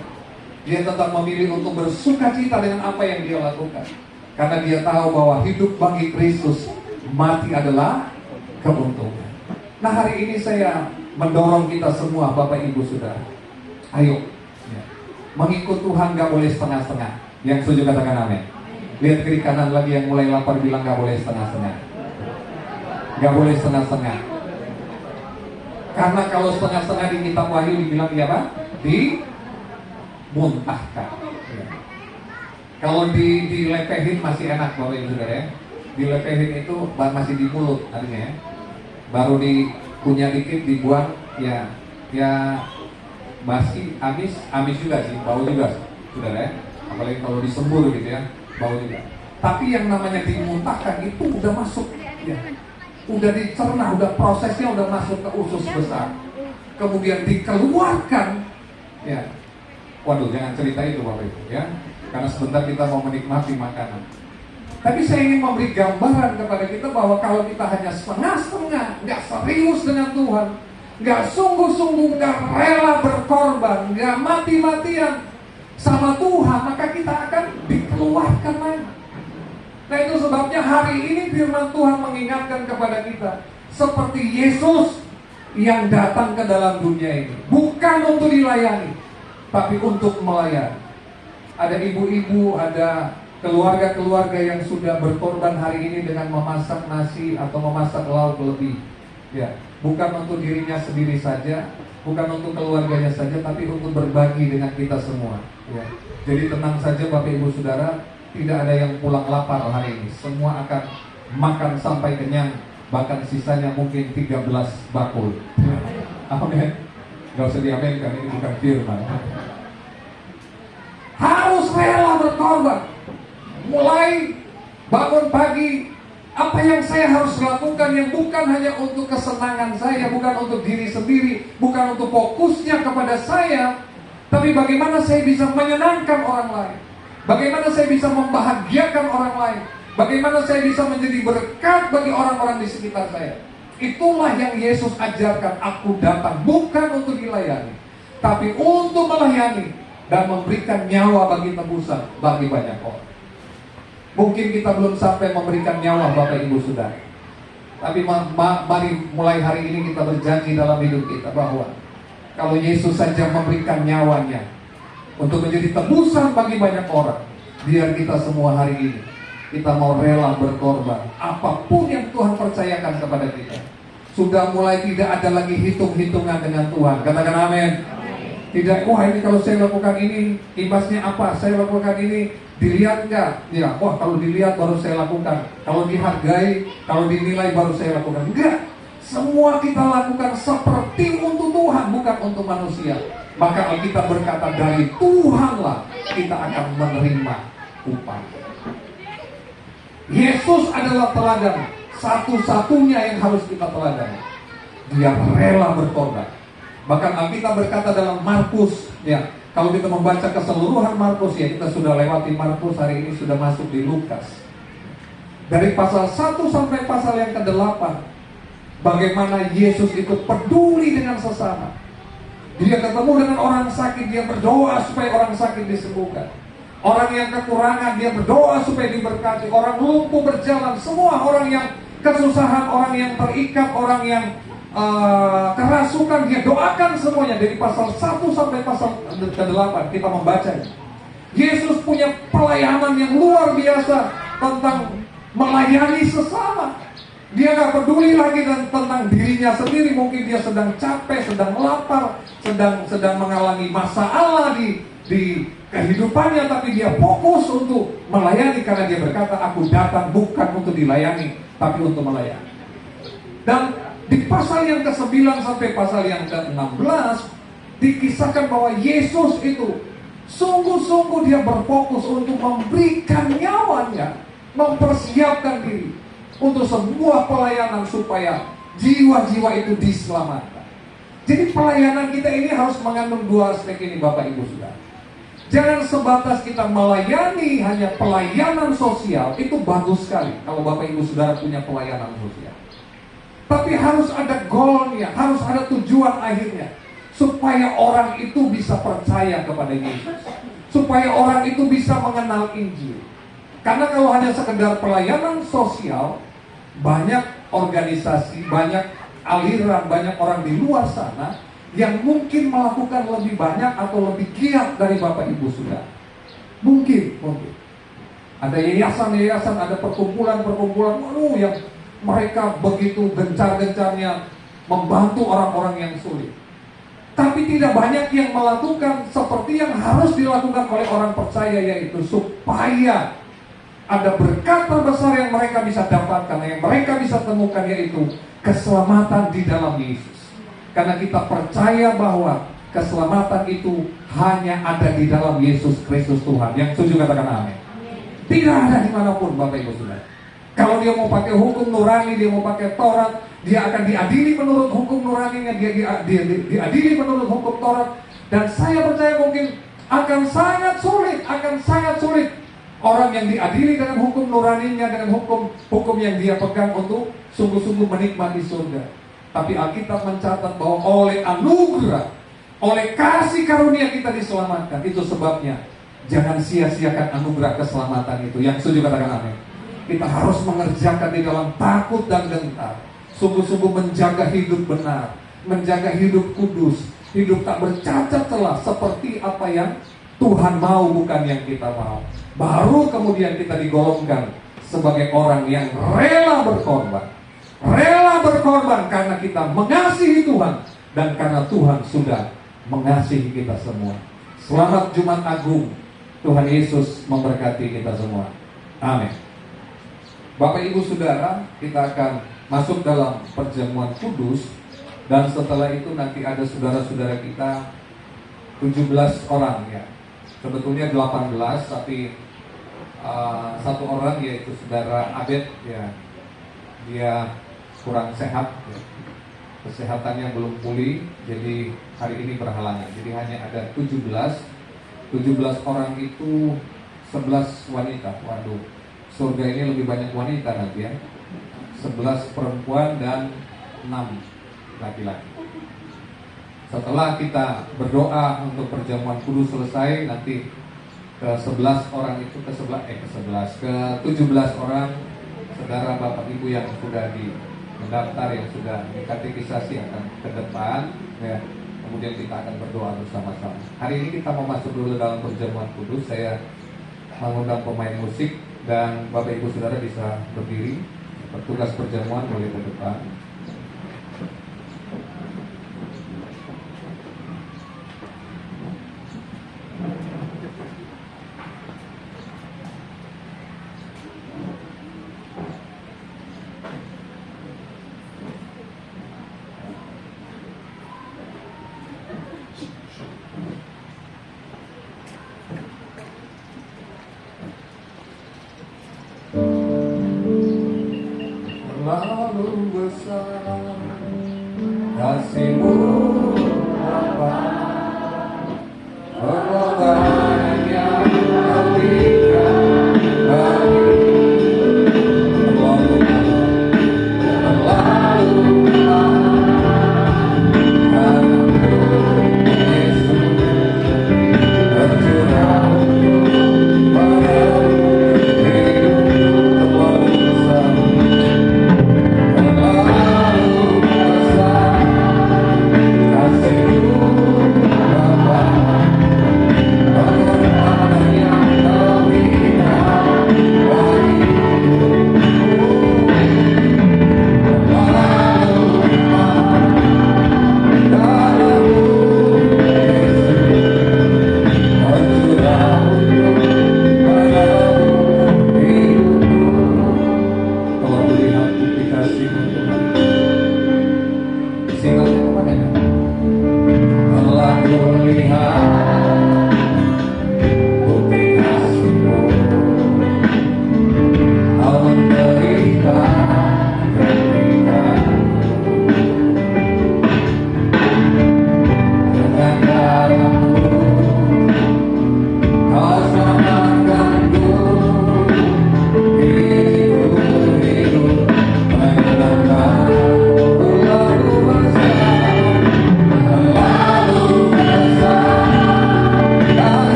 dia tetap memilih untuk bersuka cita dengan apa yang dia lakukan. Karena dia tahu bahwa hidup bagi Kristus, mati adalah keuntungan. Nah hari ini saya mendorong kita semua Bapak Ibu Saudara, ayo ya, mengikut Tuhan gak boleh setengah-setengah. Yang setuju katakan amin. Lihat kiri kanan lagi yang mulai lapar bilang gak boleh setengah-setengah. Gak boleh setengah-setengah. Karena kalau setengah-setengah di kitab Wahyu dibilang apa? Dimuntahkan ya. Kalau dilepehin masih enak Bapak Ibu Saudara ya. Dilepehin itu masih di mulut artinya ya. Baru dikunyah dikit dibuang ya basi, amis juga sih, bau juga Saudara ya. Apalagi kalau disembur gitu ya, bau juga. Tapi yang namanya dimuntahkan itu udah masuk ya. Udah dicerna, udah prosesnya udah masuk ke usus besar, kemudian dikeluarkan ya. Waduh, jangan cerita itu Bapak Ibu ya, karena sebentar kita mau menikmati makanan. Tapi saya ingin memberi gambaran kepada kita bahwa kalau kita hanya setengah-setengah, nggak serius dengan Tuhan, nggak sungguh-sungguh, nggak rela berkorban, nggak mati-matian sama Tuhan, maka kita akan dikeluarkan lagi. Nah itu sebabnya hari ini firman Tuhan mengingatkan kepada kita, seperti Yesus yang datang ke dalam dunia ini, bukan untuk dilayani, tapi untuk melayani. Ada ibu-ibu, ada keluarga-keluarga yang sudah berkorban hari ini dengan memasak nasi atau memasak lauk lebih. Ya, bukan untuk dirinya sendiri saja, bukan untuk keluarganya saja, tapi untuk berbagi dengan kita semua. Ya. Jadi tenang saja Bapak Ibu Saudara, tidak ada yang pulang lapar hari ini. Semua akan makan sampai kenyang, bahkan sisanya mungkin 13 bakul. Amin. Gak usah diamin kan, ini bukan firman. Harus rela berkorban. Mulai bangun pagi, apa yang saya harus lakukan yang bukan hanya untuk kesenangan saya, bukan untuk diri sendiri, bukan untuk fokusnya kepada saya, tapi bagaimana saya bisa menyenangkan orang lain, bagaimana saya bisa membahagiakan orang lain, bagaimana saya bisa menjadi berkat bagi orang-orang di sekitar saya. Itulah yang Yesus ajarkan. Aku datang bukan untuk dilayani, tapi untuk melayani dan memberikan nyawa bagi tebusan bagi banyak orang. Mungkin kita belum sampai memberikan nyawa Bapak Ibu Saudara, tapi mari mulai hari ini kita berjanji dalam hidup kita bahwa kalau Yesus saja memberikan nyawanya untuk menjadi tebusan bagi banyak orang, biar kita semua hari ini kita mau rela berkorban apapun yang Tuhan percayakan kepada kita. Sudah mulai tidak ada lagi hitung-hitungan dengan Tuhan. Katakan amin. Tidak, wah ini kalau saya lakukan ini imbasnya apa? Saya lakukan ini dilihat nggak? Ya, wah kalau dilihat baru saya lakukan. Kalau dihargai, kalau dinilai baru saya lakukan. Enggak. Semua kita lakukan seperti untuk Tuhan, bukan untuk manusia. Maka Alkitab berkata dari Tuhanlah kita akan menerima upah. Yesus adalah teladan satu-satunya yang harus kita teladani. Dia rela berkorban. Bahkan Alkitab berkata dalam Markus, ya, kalau kita membaca keseluruhan Markus, ya kita sudah lewati Markus, hari ini sudah masuk di Lukas. Dari pasal 1 sampai pasal yang ke-8, bagaimana Yesus itu peduli dengan sesama. Dia ketemu dengan orang sakit, dia berdoa supaya orang sakit disembuhkan. Orang yang kekurangan, dia berdoa supaya diberkati. Orang lumpuh berjalan, semua orang yang kesusahan, orang yang terikat, orang yang kerasukan, dia doakan semuanya. Dari pasal 1 sampai pasal ke-8 kita membacanya. Yesus punya pelayanan yang luar biasa tentang melayani sesama. Dia gak peduli lagi tentang dirinya sendiri. Mungkin dia sedang capek, sedang lapar, sedang mengalami masalah di kehidupannya, tapi dia fokus untuk melayani karena dia berkata, aku datang bukan untuk dilayani, tapi untuk melayani. Dan di pasal yang ke-9 sampai pasal yang ke-16 dikisahkan bahwa Yesus itu sungguh-sungguh dia berfokus untuk memberikan nyawanya, mempersiapkan diri untuk sebuah pelayanan supaya jiwa-jiwa itu diselamatkan. Jadi pelayanan kita ini harus mengandung dua aspek ini Bapak Ibu Saudara. Jangan sebatas kita melayani hanya pelayanan sosial, itu bagus sekali kalau Bapak Ibu Saudara punya pelayanan sosial. Tapi harus ada goalnya, harus ada tujuan akhirnya, supaya orang itu bisa percaya kepada Yesus, supaya orang itu bisa mengenal Injil. Karena kalau hanya sekedar pelayanan sosial, banyak organisasi, banyak aliran, banyak orang di luar sana yang mungkin melakukan lebih banyak atau lebih giat dari Bapak Ibu Saudara. Mungkin. Ada yayasan-yayasan, ada perkumpulan-perkumpulan yang mereka begitu gencar-gencarnya membantu orang-orang yang sulit. Tapi tidak banyak yang melakukan seperti yang harus dilakukan oleh orang percaya, yaitu supaya ada berkat terbesar yang mereka bisa dapatkan, yang mereka bisa temukan, yaitu keselamatan di dalam Yesus. Karena kita percaya bahwa keselamatan itu hanya ada di dalam Yesus Kristus Tuhan. Yang setuju katakan amin. Tidak ada dimanapun Bapak Ibu Saudara. Kalau dia mau pakai hukum nurani, dia mau pakai Taurat, dia akan diadili menurut hukum nuraninya, dia diadili menurut hukum Taurat. Dan saya percaya mungkin akan sangat sulit orang yang diadili dengan hukum nuraninya, dengan hukum yang dia pegang untuk sungguh-sungguh menikmati surga. Tapi Alkitab mencatat bahwa oleh anugerah, oleh kasih karunia kita diselamatkan. Itu sebabnya jangan sia-siakan anugerah keselamatan itu. Yang setuju katakan amin. kita harus mengerjakan di dalam takut dan gentar. Sungguh-sungguh menjaga hidup benar, menjaga hidup kudus, hidup tak bercacat celah seperti apa yang Tuhan mau, bukan yang kita mau. Baru kemudian kita digolongkan sebagai orang yang rela berkorban. Rela berkorban karena kita mengasihi Tuhan dan karena Tuhan sudah mengasihi kita semua. Selamat Jumat Agung. Tuhan Yesus memberkati kita semua. Amin. Bapak Ibu Saudara, kita akan masuk dalam perjamuan kudus. Dan setelah itu nanti ada saudara-saudara kita 17 orang ya. Sebetulnya 18, tapi satu orang yaitu saudara Abed ya. Dia kurang sehat ya. Kesehatannya belum pulih, jadi hari ini berhalangan. Jadi hanya ada 17 orang itu 11 wanita. Waduh, surga ini lebih banyak wanita nanti ya. 11 perempuan dan 6 laki-laki. Setelah kita berdoa untuk perjamuan kudus selesai, nanti ke 11 orang itu ke 17 orang saudara Bapak Ibu yang sudah mendaftar, yang sudah dikatekisasi akan ke depan ya. Kemudian kita akan berdoa bersama-sama. Hari ini kita mau masuk dulu dalam perjamuan kudus. Saya mengundang pemain musik dan Bapak Ibu Saudara bisa berdiri. Petugas perjamuan boleh ke depan. Terlalu besar kasih-Mu Bapa, pengorbanan yang Kau berikan bagi terlalu Yesus tercurah pada hidup terlalu besar.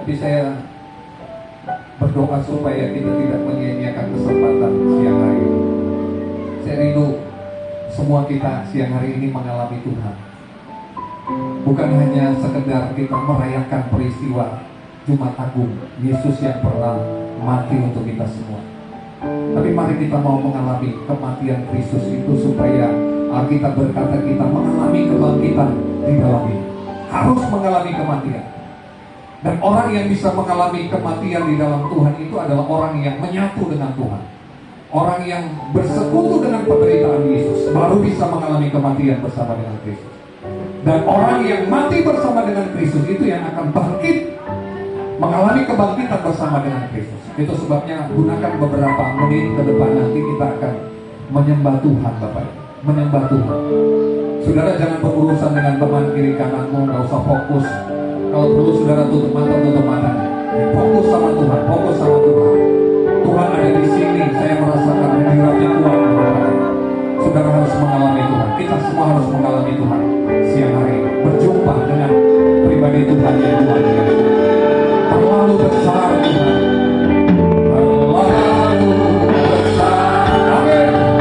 Tapi saya berdoa supaya kita tidak menyia-nyiakan kesempatan siang hari ini. Saya rindu semua kita siang hari ini mengalami Tuhan. Bukan hanya sekedar kita merayakan peristiwa Jumat Agung, Yesus yang pernah mati untuk kita semua. Tapi mari kita mau mengalami kematian Kristus itu supaya Alkitab berkata kita mengalami kebangkitan di dalamnya. Harus mengalami kematian. Dan orang yang bisa mengalami kematian di dalam Tuhan itu adalah orang yang menyatu dengan Tuhan. Orang yang bersekutu dengan penderitaan Yesus baru bisa mengalami kematian bersama dengan Kristus. Dan orang yang mati bersama dengan Kristus itu yang akan bangkit, mengalami kebangkitan bersama dengan Kristus. Itu sebabnya gunakan beberapa menit ke depan nanti kita akan menyembah Tuhan Bapak, menyembah Tuhan. Saudara jangan berurusan dengan teman kiri kananmu, nggak usah fokus. Kalau perlu saudara tutup mata, fokus sama Tuhan, fokus sama Tuhan. Tuhan ada di sini, saya merasakan hadiratnya Tuhan. Saudara harus mengalami Tuhan, kita semua harus mengalami Tuhan. Siang hari berjumpa dengan pribadi Tuhan yang luar biasa. Terlalu besar Tuhan, terlalu besar. Amin.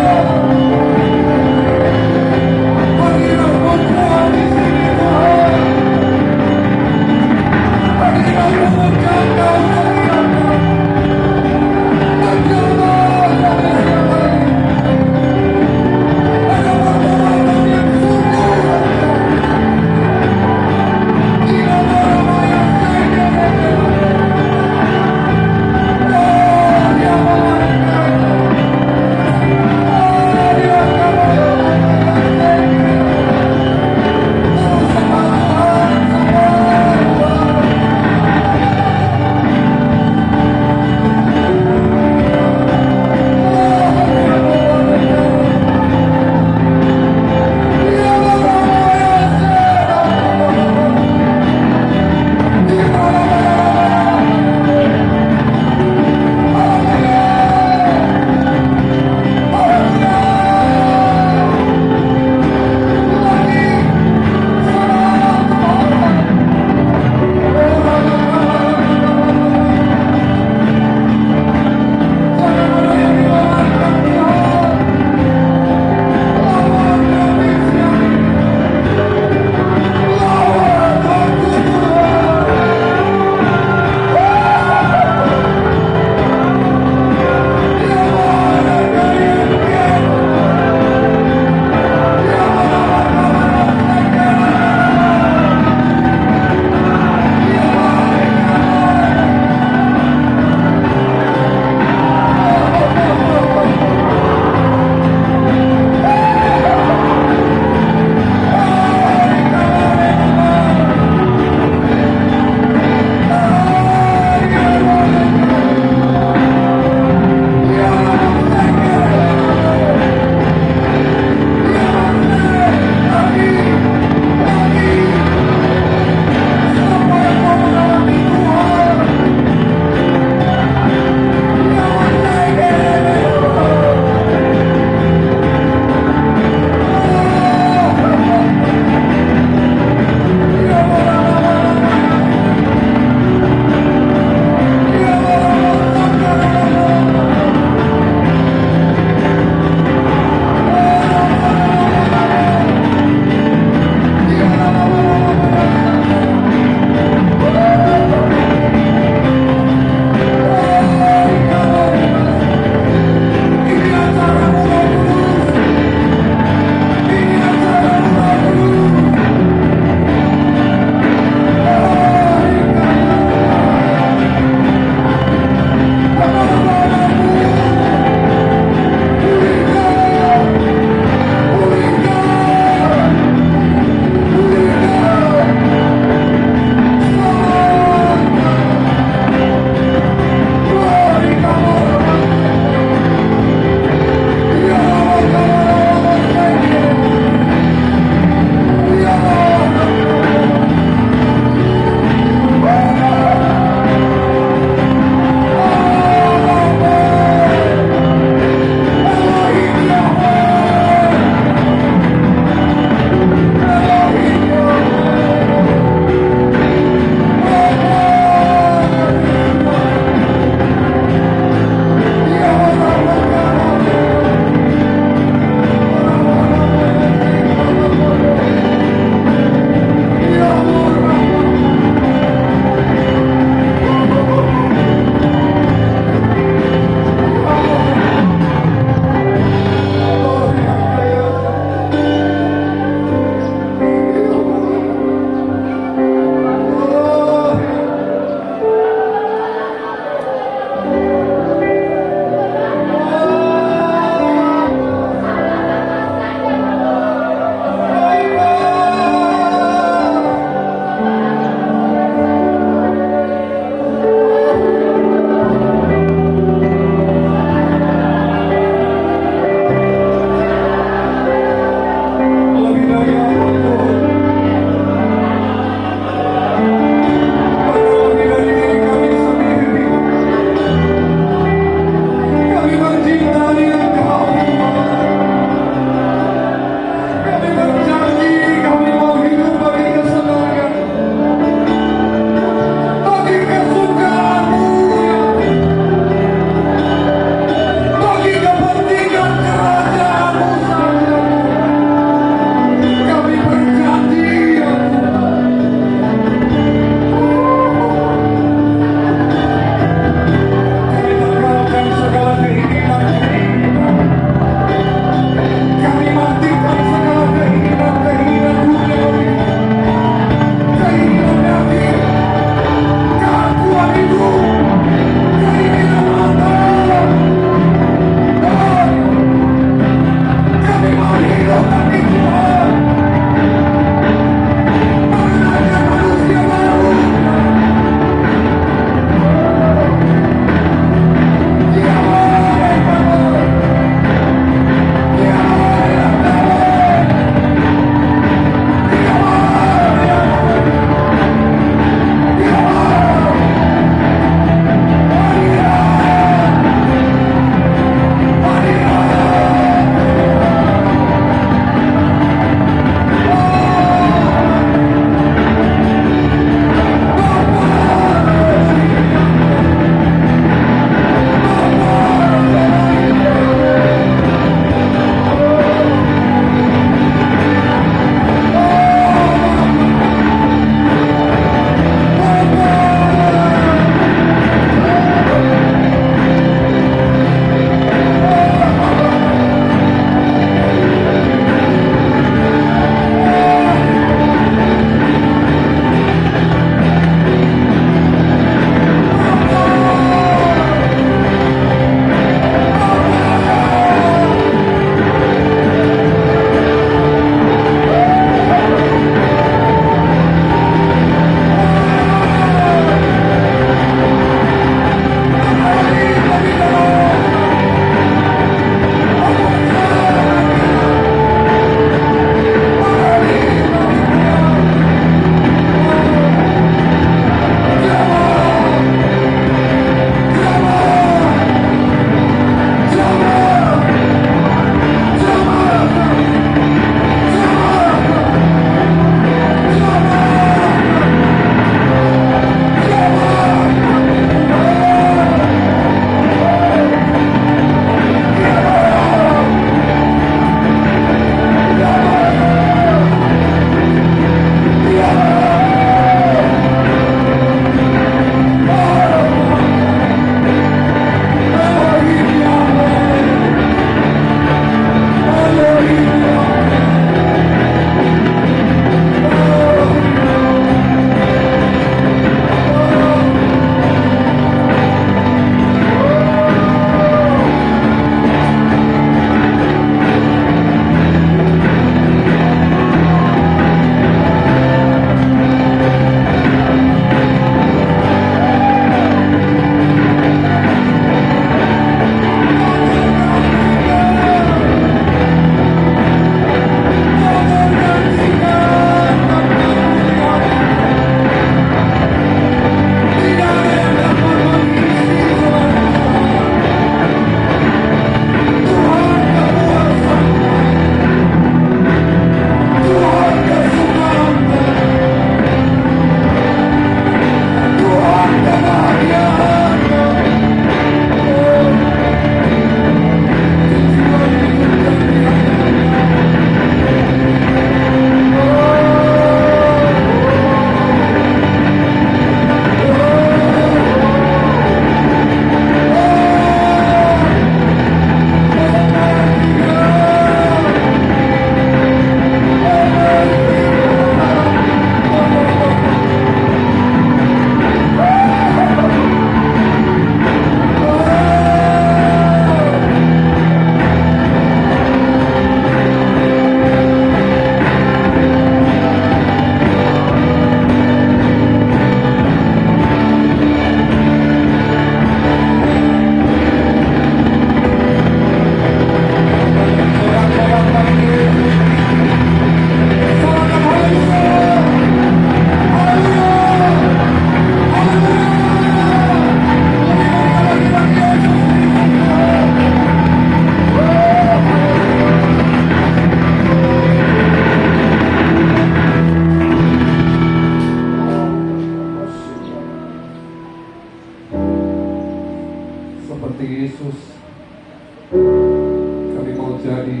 jadi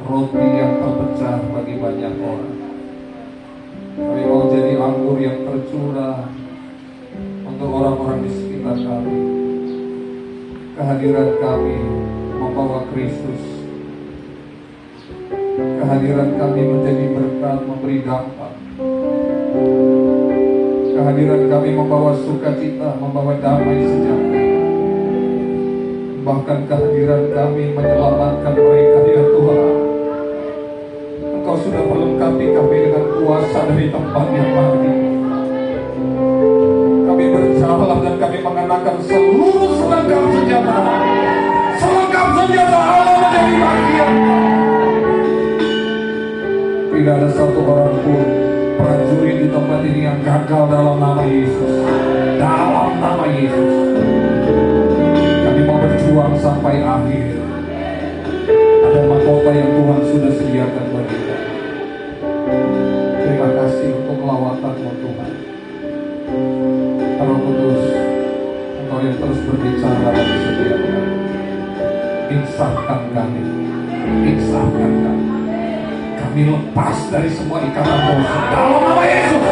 roti yang terpecah bagi banyak orang. Kami mau jadi anggur yang tercurah untuk orang-orang di sekitar kami. Kehadiran kami membawa Kristus. Kehadiran kami menjadi berkat, memberi dampak. Kehadiran kami membawa sukacita, membawa damai sejahtera. Bahkan kehadiran kami menyelamatkan mereka, ya Tuhan. Engkau sudah melengkapi kami dengan kuasa dari tempat yang baru. Kami berjalan dan kami mengenakan seluruh selengkap senjata. Selengkap senjata Allah menjadi bagian. Tidak ada satu orang pun prajurit di tempat ini yang gagal dalam nama Yesus. Dalam nama Yesus. Kami mau berjuang sampai akhir. Ada mahkota yang Tuhan sudah sediakan bagi kita. Terima kasih untuk lawatan-Mu Tuhan. Roh Kudus, Engkau yang terus berbicara bagi setiap kami. Insafkan kami. Insafkan kami. Kami lepas dari semua ikatan dosa dalam nama Yesus.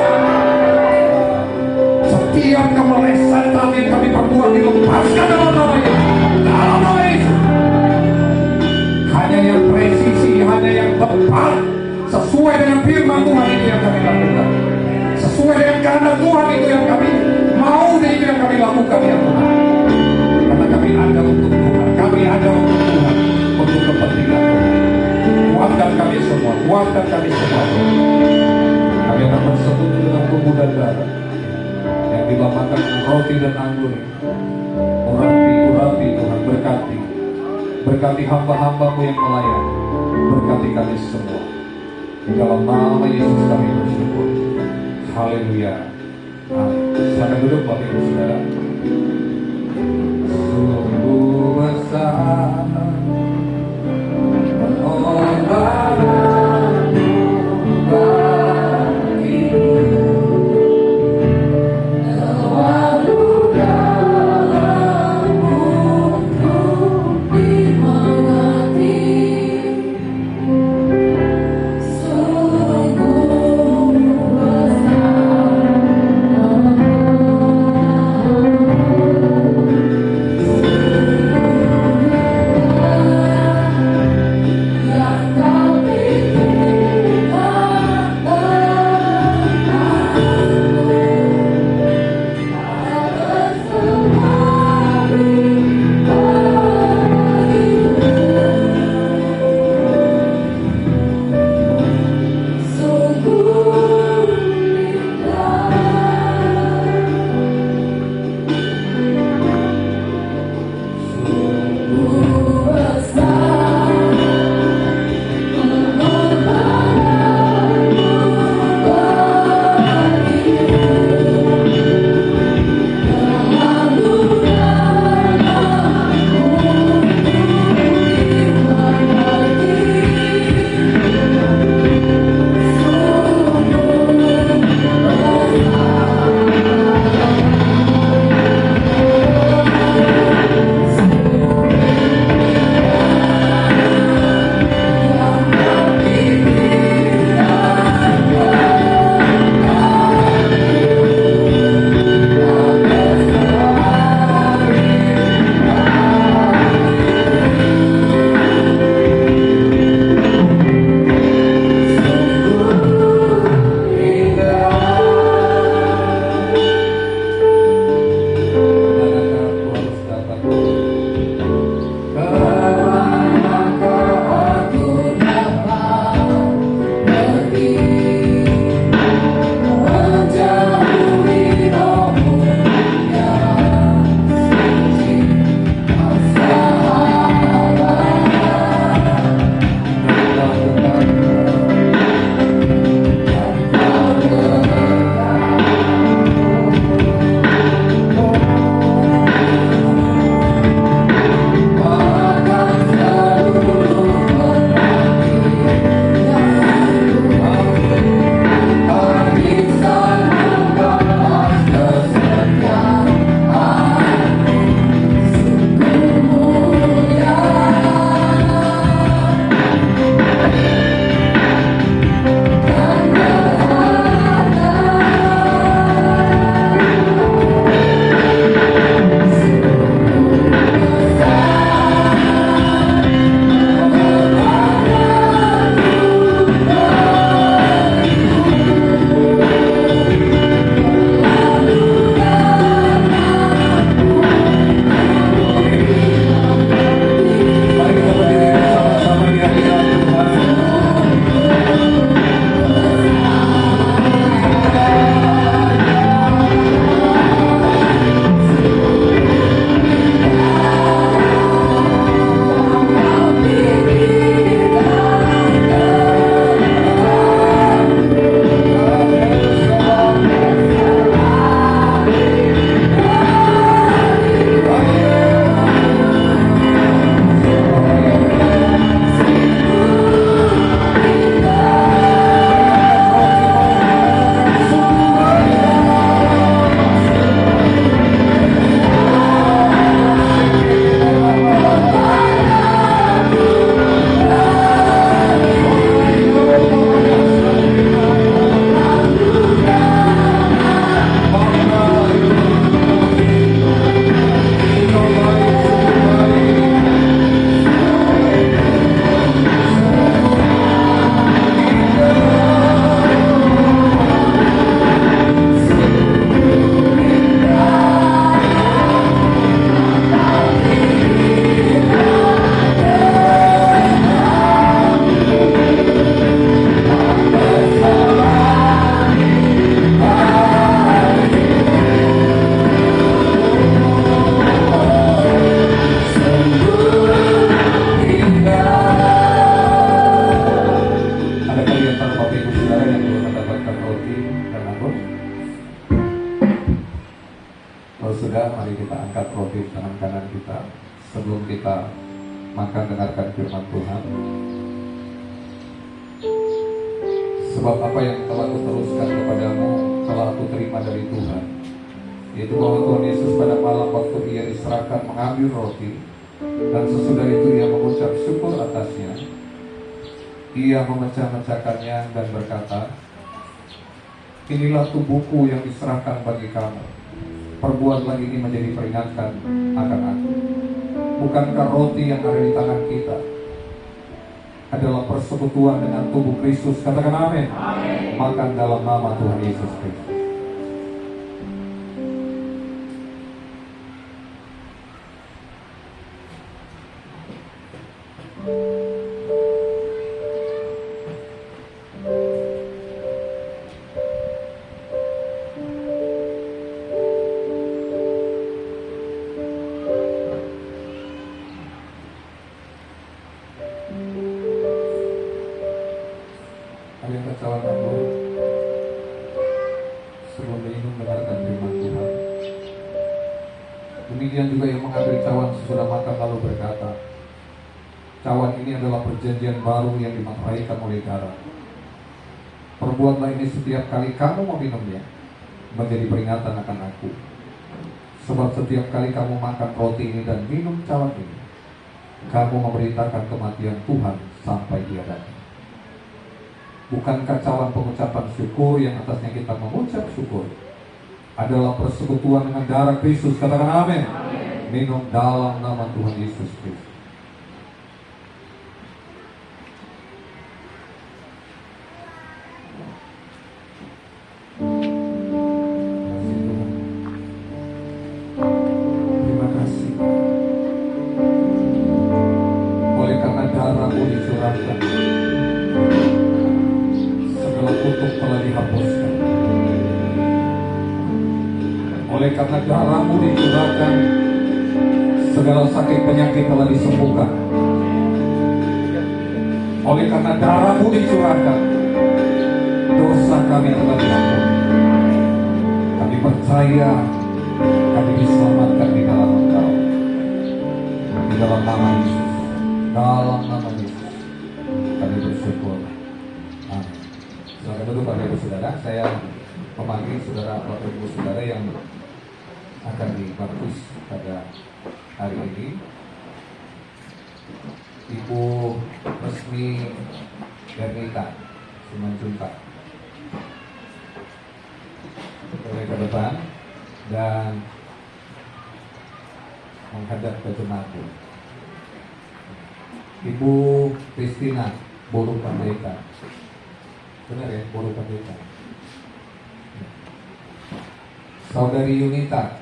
Setiap kemelesetan yang kami perbuat dilepaskan dalam nama Yesus. Dalam nama Yesus. Hanya yang presisi, hanya yang tepat, sesuai dengan firman Tuhan itu yang kami lakukan. Sesuai dengan kehendak Tuhan itu yang kami mau, dan itu yang kami lakukan, ya Tuhan. Karena kami ada untuk Tuhan. Kami ada untuk Tuhan, untuk kepentingan Tuhan. Kuatkan kami semua, kuatkan kami semua. Kami akan bersekutu dengan tubuh dan darah yang dilambangkan roti dan anggur. Urapi Tuhan, berkati. Berkati hamba-hamba-Mu yang melayani. Berkati kami semua. Di dalam nama Yesus kami bersyukur. Haleluya. Amin. Silakan duduk Bapak Ibu Saudara. Sungguh besar Oh kita makan dengarkan firman Tuhan. Sebab apa yang telah kuteruskan kepadamu telah aku terima dari Tuhan, yaitu bahwa Tuhan Yesus pada malam waktu ia diserahkan mengambil roti, dan sesudah itu ia mengucap syukur atasnya. Ia memecah-mecahkannya dan berkata, inilah tubuhku yang diserahkan bagi kamu. Perbuatlah ini menjadi peringatan akan aku. Bukankah roti yang ada di tangan kita adalah persekutuan dengan tubuh Kristus? Katakan amin. Makan dalam nama Tuhan Yesus Kristus. Ada yang kacauan aku sebelum minum dengarkan firman Tuhan. Demikian juga yang mengambil cawan sesudah makan lalu berkata, cawan ini adalah perjanjian baru yang dimateraikan oleh darah. Perbuatlah ini setiap kali kamu meminumnya menjadi peringatan akan aku. Sebab setiap kali kamu makan roti ini dan minum cawan ini, kamu memberitakan kematian Tuhan sampai Dia datang. Bukankah cawan pengucapan syukur yang atasnya kita mengucap syukur adalah persekutuan dengan darah Kristus? Katakan amin. Minum dalam nama Tuhan Yesus Kristus. Terima kasih. Oleh karena darahmu dicurahkan, kutuk telah dihapuskan. Oleh karena darahmu dicurahkan, segala sakit penyakit telah disembuhkan. Oleh karena darahmu dicurahkan, dosa kami telah diampuni. Kami percaya kami diselamatkan di dalam Engkau, di dalam nama Yesus. Dalam nama Yesus kami bersyukur. Amin. Saudara duduk, Bapak Ibu Saudara, saya memanggil saudara Bapak Ibu Saudara yang akan dibaptis pada hari ini. Ibu Resmi Bernita Simanjuntak boleh ke depan dan menghadap ke jemaat. Ibu Kristina Boru Pandeka. Benar ya, Boru Pandeka. Saudari Yunita,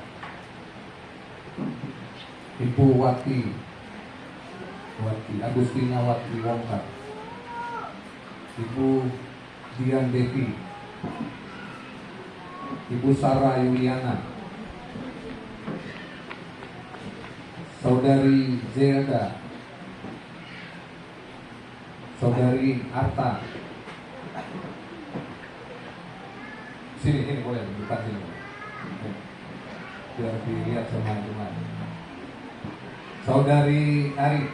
Ibu Wati Agustina Wati Wongka, Ibu Dian Devi, Ibu Sarah Yuliana, Saudari Zelda, Saudari Arta. Sini boleh, bukan sini. Biar dilihat sama teman. Saudari Ari,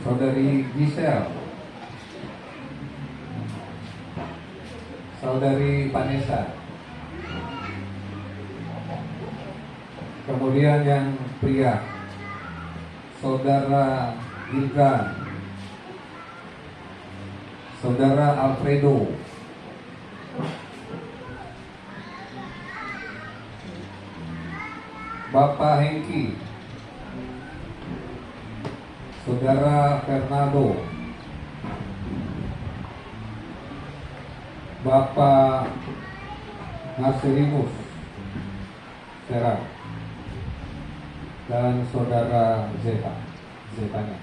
Saudari Giselle, Saudari Vanessa. Kemudian yang pria, Saudara Gilgan, Saudara Alfredo, Bapak Hengki, Saudara Fernando, Bapak Marcelinus Serang, dan Saudara Zetanya.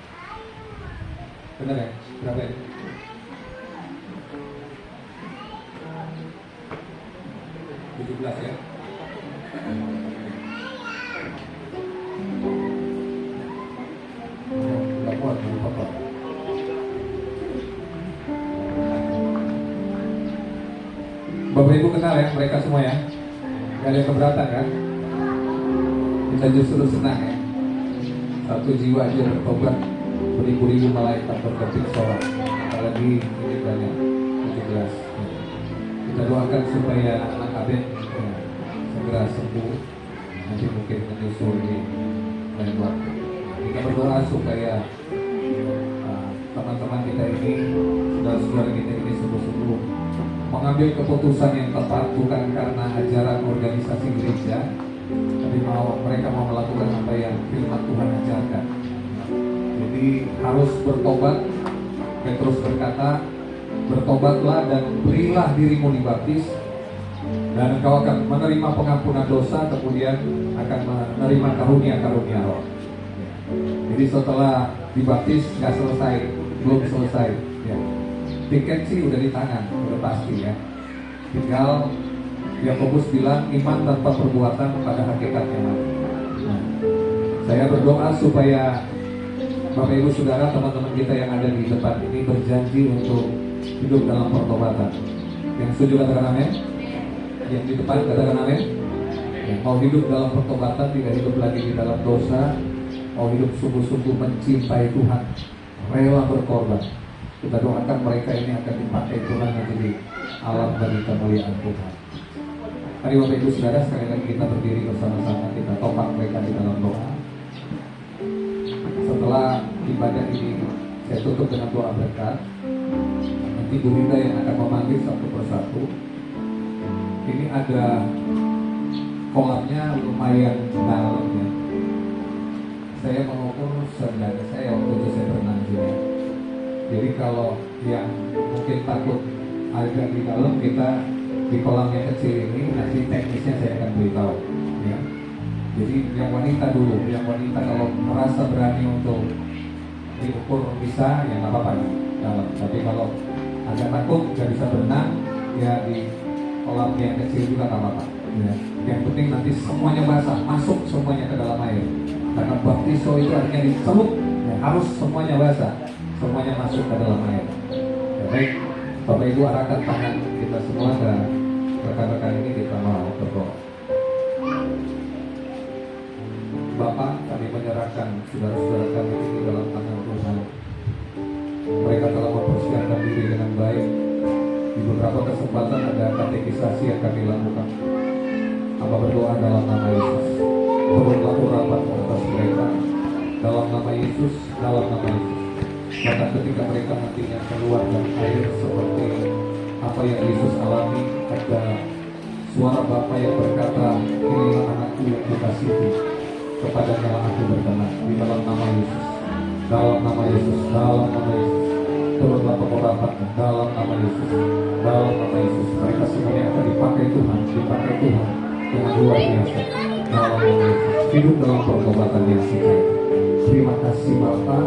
Benar ya? Berapa ya? Ya. Bapak Ibu kenal ya mereka semua ya? Gak ada yang keberatan kan? Kita justru senang ya, satu jiwa aja bertobat, beribu-ribu malaikat berketik sholat. Apalagi ini banyak 17. Kita doakan supaya anak Aben segera sembuh. Nanti mungkin menyusul di lain waktu. Kita berdoa supaya teman-teman kita ini, saudara-saudara kita ini sungguh-sungguh mengambil keputusan yang tepat, bukan karena ajaran organisasi gereja, tapi mereka mau melakukan apa yang firman Tuhan ajarkan. Jadi harus bertobat. Petrus berkata, bertobatlah dan berilah dirimu dibaptis, dan engkau akan menerima pengampunan dosa, kemudian akan menerima karunia-karunia roh. Jadi setelah dibaptis nggak selesai, belum selesai ya. Tiket sih udah di tangan, udah pasti ya. Tinggal Yakobus bilang iman tanpa perbuatan pada hakikatnya mati. Nah, saya berdoa supaya Bapak Ibu Saudara, teman-teman kita yang ada di depan ini berjanji untuk hidup dalam pertobatan. Yang setuju katakan amin. Yang di depan katakan amin. Mau hidup dalam pertobatan, tidak hidup lagi di dalam dosa, mau hidup sungguh-sungguh mencintai Tuhan, rela berkorban. Kita doakan mereka ini akan dipakai Tuhan menjadi alat bagi kemuliaan Tuhan. Mari Bapak Ibu Saudara, sekali lagi kita berdiri bersama-sama, kita topang mereka di dalam doa. Setelah ibadah ini saya tutup dengan doa berkat. Nanti Bu Linda yang akan memanggil satu persatu. Ini ada kolamnya lumayan dalam ya. Saya mengukur sendiri saya waktu itu saya berenang sini. Jadi kalau yang mungkin takut agak di dalam, kita di kolam yang kecil ini nanti teknisnya saya akan beritahu ya. Jadi yang wanita dulu, yang wanita kalau merasa berani untuk diukur bisa, ya nggak apa-apa dalam. Tapi kalau agak takut nggak bisa berenang, ya di kolam yang kecil juga nggak apa-apa. Ya. Yang penting nanti semuanya basah, masuk semuanya ke dalam air. Karena baptiso itu artinya dicelup, ya, harus semuanya basah, semuanya masuk ke dalam air. Ya, baik, Bapak Ibu arahkan tangan kita semua dan rekan-rekan ini kita mau berdoa. Bapak, kami menyerahkan saudara-saudara kami ini dalam tangan Tuhan. Mereka telah mempersiapkan diri dengan baik. Di beberapa kesempatan ada katekisasi yang kami lakukan. Hamba berdoa dalam nama Yesus. Turunlah urapan atas mereka dalam nama Yesus, dalam nama Yesus. Bahkan ketika mereka nantinya keluar dari air seperti apa yang Yesus alami, ada suara Bapa yang berkata, inilah anakku yang kukasihi, kepadanya aku berkenan. Di dalam nama Yesus, dalam nama Yesus, dalam nama Yesus. Turunlah pengurapan dalam nama Yesus, dalam nama Yesus. Mereka semuanya akan dipakai Tuhan dengan luar biasa. Dalam nama Yesus, hidup dalam pertobatan yang sejati. Terima kasih Bapa,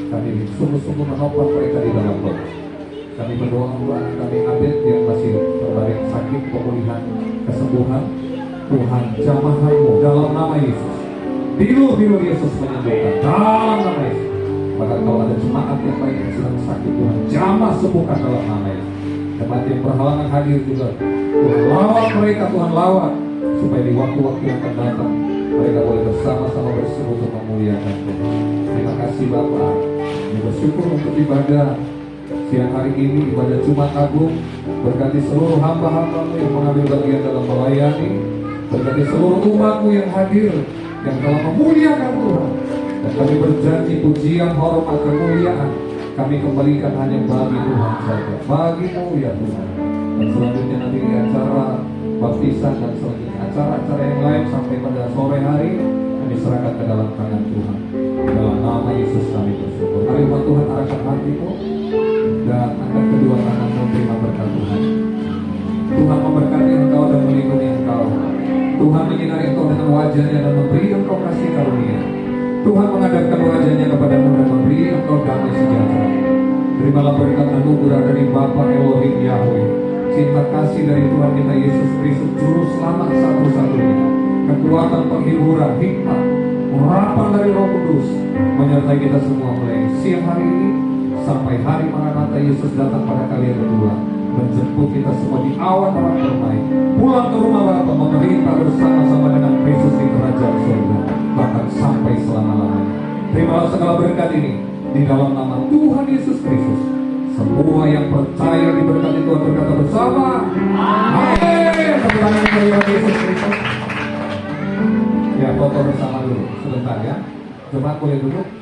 kami sungguh-sungguh menopang mereka di dalam doa. Kami berdoa untuk anak kami Abed yang masih terbaring sakit, pemulihan, kesembuhan. Tuhan jamah-Mu dalam nama Yesus. Biru Yesus menyembuhkan dalam nama Yesus. Bahkan kalau ada jemaat yang lain yang sedang sakit, Tuhan jamah sembuhkan dalam nama Yesus. Jemaat yang berhalangan hadir juga, Tuhan lawan mereka, Tuhan lawan, supaya di waktu-waktu yang akan datang mereka boleh bersama-sama bersekutu untuk memuliakan Tuhan. Terima kasih Bapak. Kami bersyukur untuk ibadah siang hari ini, ibadah Jumat Agung. Berkati seluruh hamba-hamba-Mu yang mengambil bagian dalam melayani. Berkati seluruh umat-Mu yang hadir, yang telah memuliakan Tuhan. Dan kami berjanji pujian, hormat, kemuliaan kami kembalikan hanya bagi Tuhan saja, bagi-Mu ya Tuhan. Dan selanjutnya nanti di acara baptisan dan selanjutnya acara-acara yang lain sampai pada sore hari kami serahkan ke dalam tangan Tuhan. Dalam nama Yesus kami bersyukur. Mari umat Tuhan arahkan hatimu dan angkat kedua tanganmu, terima berkat Tuhan. Tuhan memberkati engkau dan melindungi engkau. Tuhan menyinari engkau dengan wajah-Nya dan memberi engkau kasih karunia. Tuhan menghadapkan wajah-Nya kepadamu dan memberi engkau damai sejahtera. Terimalah berkat anugerah dari Bapa Elohim Yahweh, cinta kasih dari Tuhan kita Yesus Kristus Juru Selamat satu-satunya, kekuatan penghiburan, hikmat, urapan dari Roh Kudus menyertai kita semua mulai siang hari ini sampai hari Maranatha Yesus datang pada kalian berdua. menjemput kita semua di awan-awan permai, pulang ke rumah Bapa, memerintah bersama-sama dengan Kristus di kerajaan surga, bahkan sampai selama-lamanya. Terimalah segala berkat ini di dalam nama Tuhan Yesus Kristus. Semua yang percaya diberkati Tuhan berkata bersama, amin. Tepuk tangan untuk Tuhan Yesus Kristus. Ya, foto bersama dulu sebentar ya. Jemaat boleh duduk.